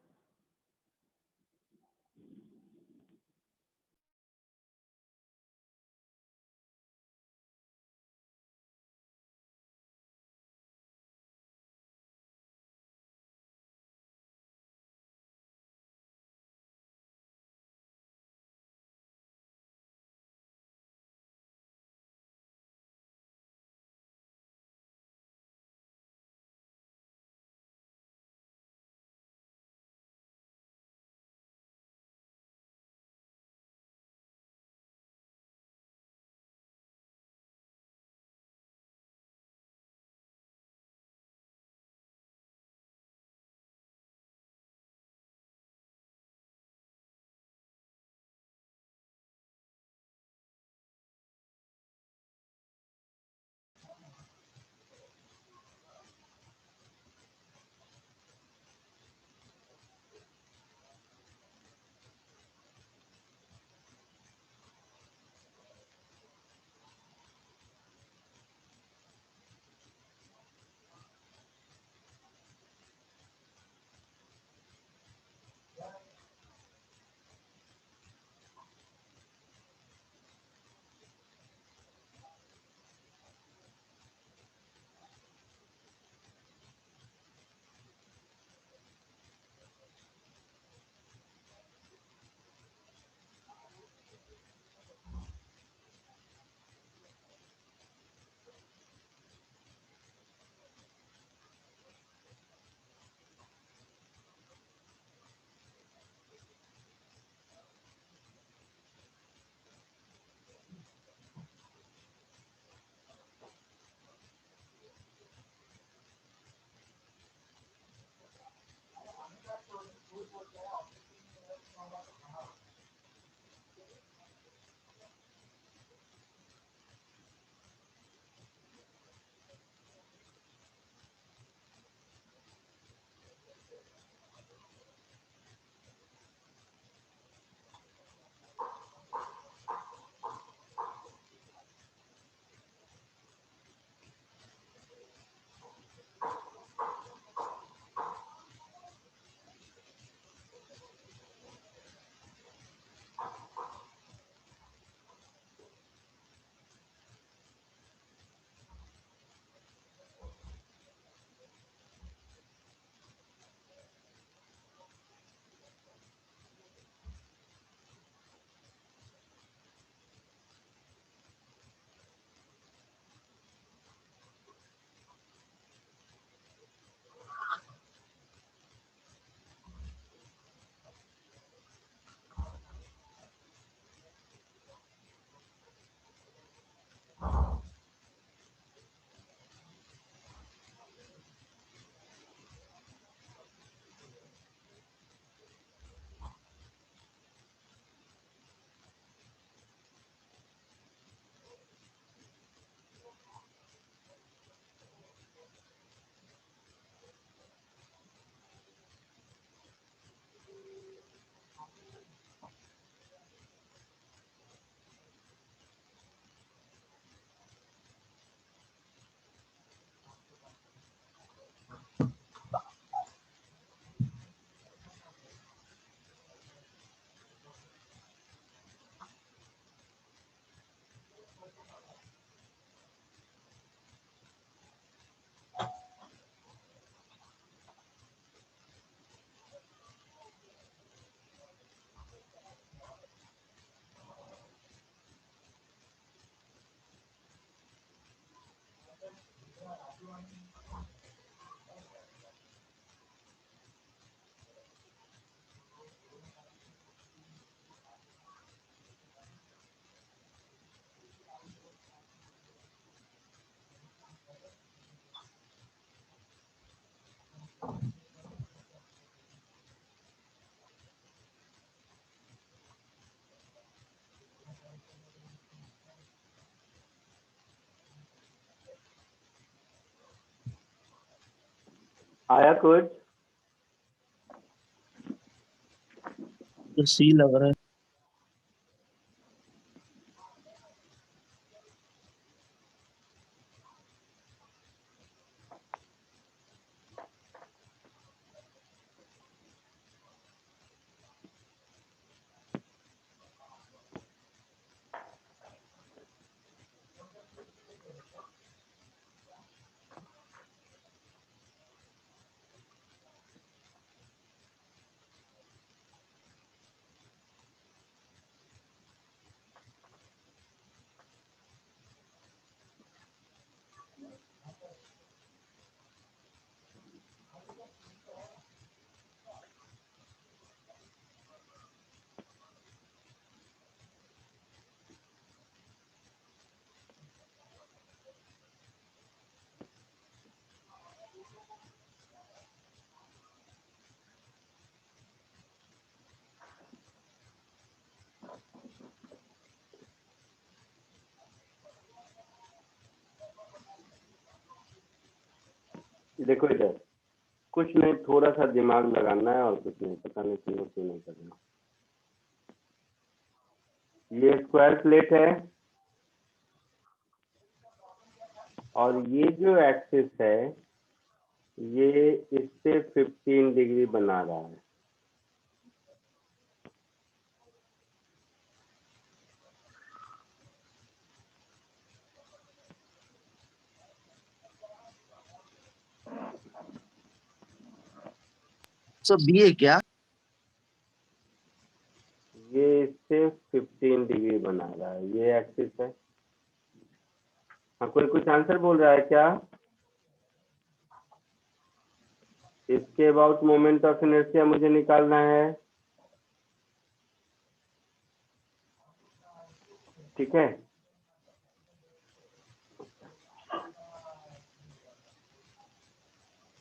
आया कुछ? तो सी लग रहा है। देखो इधर, कुछ नहीं, थोड़ा सा दिमाग लगाना है और कुछ नहीं, पता नहीं क्यों क्यों नहीं करना। ये स्क्वायर प्लेट है और ये जो एक्सिस है ये इससे 15 डिग्री बना रहा है। सो बी है क्या? ये इससे 15 डिग्री बना रहा है, ये एक्सिस है। हाँ, कोई कुछ आंसर बोल रहा है क्या? इसके अबाउट मोमेंट ऑफ इनर्शिया मुझे निकालना है, ठीक है।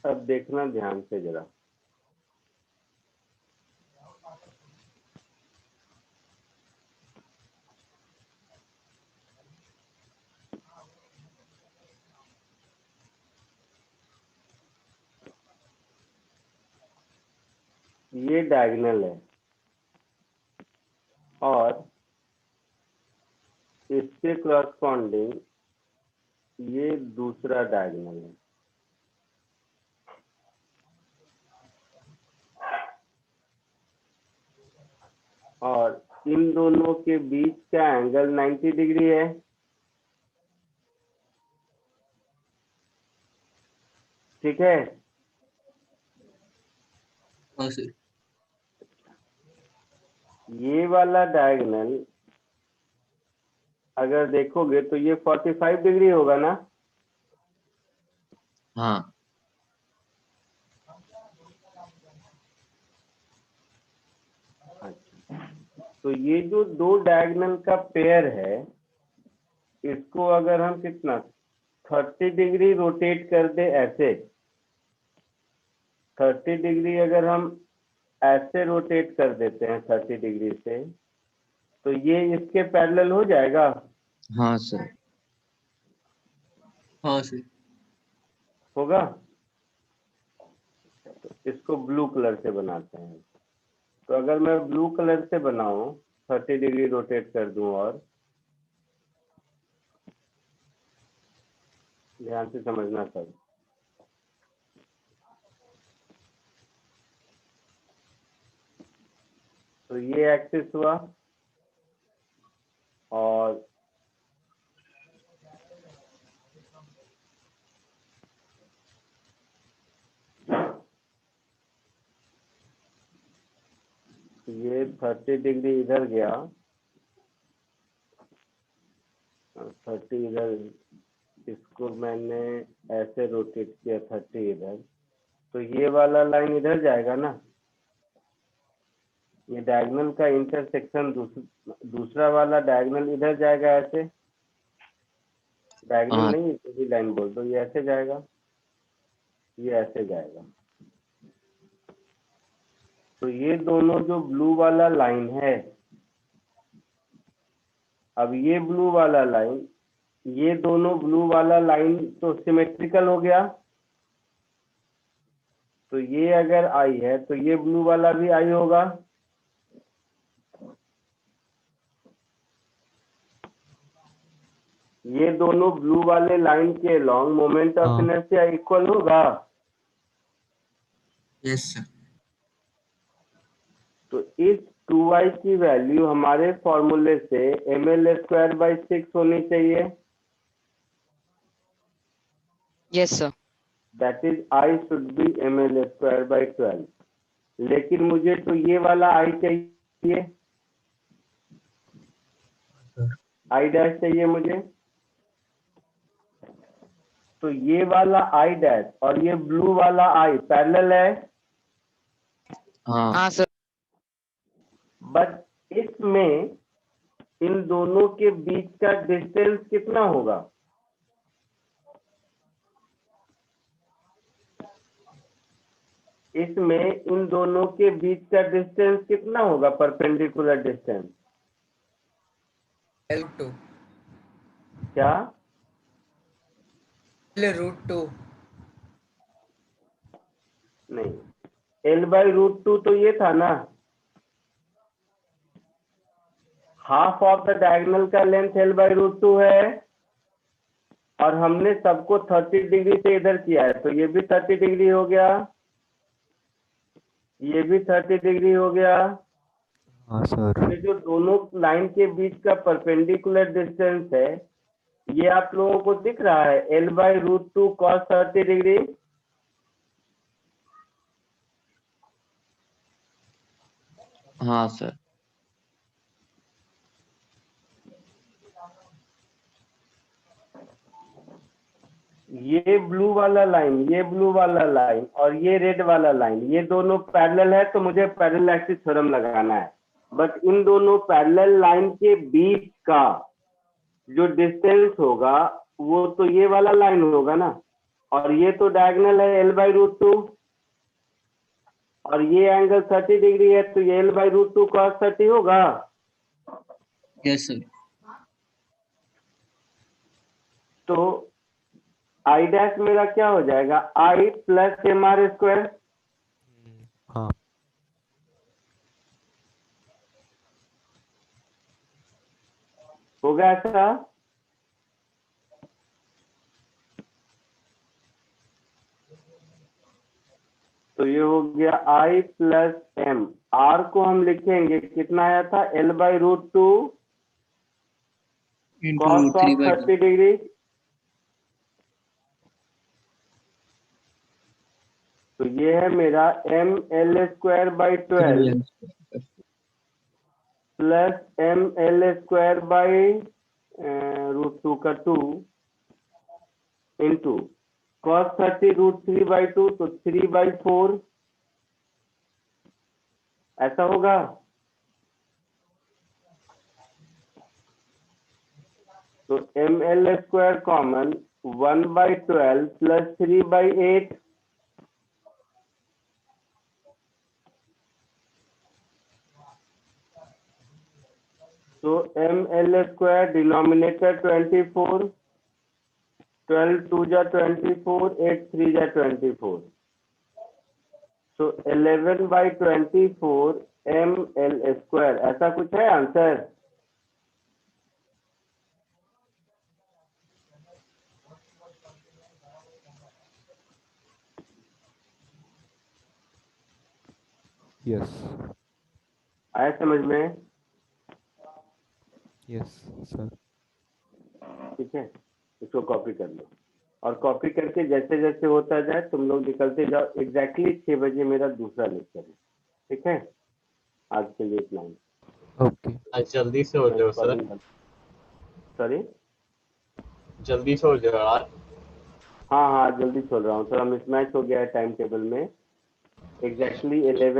अब देखना ध्यान से जरा, ये डायगोनल है और इसके क्रॉसपॉन्डिंग ये दूसरा डायगोनल है। और इन दोनों के बीच का एंगल 90 डिग्री है, ठीक है। हाँ सर। ये वाला डायगोनल अगर देखोगे तो ये 45 डिग्री होगा ना। हाँ तो ये जो दो डायगोनल का पेयर है इसको अगर हम कितना 30 डिग्री रोटेट कर दे, ऐसे 30 डिग्री अगर हम ऐसे रोटेट कर देते हैं 30 डिग्री से, तो ये इसके पैरेलल हो जाएगा। हाँ सर। हाँ सर। होगा। तो इसको ब्लू कलर से बनाते हैं। तो अगर मैं ब्लू कलर से बनाऊं, 30 डिग्री रोटेट कर दूं, और ध्यान से समझना सब। तो ये एक्सिस हुआ और ये 30 डिग्री इधर गया, 30 इधर इसको मैंने ऐसे रोटेट किया 30 इधर, तो ये वाला लाइन इधर जाएगा ना, ये डायगोनल का इंटरसेक्शन दूसरा वाला डायगोनल इधर जाएगा ऐसे, डायगोनल हाँ। नहीं सीधी लाइन बोल दो, ये ऐसे जाएगा, ये ऐसे जाएगा। तो ये दोनों जो ब्लू वाला लाइन है, अब ये ब्लू वाला लाइन, ये दोनों ब्लू वाला लाइन तो सिमेट्रिकल हो गया, तो ये अगर आई है तो ये ब्लू वाला भी आई होगा। ये दोनों ब्लू वाले लाइन के लॉन्ग मोमेंट ऑफ हाँ। इनर्शिया इक्वल होगा। Yes sir. तो इस 2y की वैल्यू हमारे फॉर्मूले से ml²/6 होनी चाहिए। Yes, sir. That is I should be ml²/12। लेकिन मुझे तो ये वाला I चाहिए, I डैश चाहिए मुझे। तो ये वाला I डैश और ये ब्लू वाला I पैरेलल है, हाँ। Sir. बट इसमें इन दोनों के बीच का डिस्टेंस कितना होगा? इसमें इन दोनों के बीच का डिस्टेंस कितना होगा, परपेंडिकुलर डिस्टेंस? L2 क्या? √2 नहीं, L/√2 तो ये था ना, हाफ ऑफ द डायगोनल का लेंथ L/√2 है, और हमने सबको 30 डिग्री से इधर किया है, तो ये भी 30 डिग्री हो गया, ये भी 30 डिग्री हो गया। हाँ सर। ये जो दोनों लाइन के बीच का परपेंडिकुलर डिस्टेंस है, ये आप लोगों को दिख रहा है, L/√2 cos 30 डिग्री। हाँ सर। ये ब्लू वाला लाइन, ये ब्लू वाला लाइन और ये रेड वाला लाइन, ये दोनों पैरेलल है, तो मुझे पैरेलल एक्सिस थ्योरम लगाना है। बट इन दोनों पैरेलल लाइन के बीच का जो डिस्टेंस होगा वो तो ये वाला लाइन होगा ना, और ये तो डायगोनल है L/√2, और ये एंगल 30 डिग्री है, तो ये L/√2 cos 30 होगा। Yes sir. तो I डैश मेरा क्या हो जाएगा, I + mr²। हाँ। होगा ऐसा? तो ये हो गया I + m, R को हम लिखेंगे, कितना आया था, L/√2 into cos root of 3/2। 30 डिग्री। तो ये है मेरा ml² by 12 plus ml² by √2 का 2 इंटू cos 30 √3/2, तो 3/4 ऐसा होगा। तो ml² कॉमन 1/12 प्लस 3/8, तो ml² डिनोमिनेटर 24, 12 2 जा 24, 8 3 जा 24, तो 11/24 ml², ऐसा कुछ है आंसर? यस। आया समझ में? Yes sir. ठीक है, इसको कॉपी कर लो, और कॉपी करके जैसे जैसे होता जाए तुम लोग निकलते जाओ। एग्जैक्टली 6 बजे मेरा दूसरा लेक्चर है, ठीक है? आज के लिए इतना ही। ओके। आज जल्दी से हो जाओ सर। सॉरी, जल्दी छोड़ दो यार। हाँ हाँ जल्दी छोड़ रहा हूँ, थोड़ा मिसमैच हो गया है टाइम टेबल में। एग्जैक्टली 11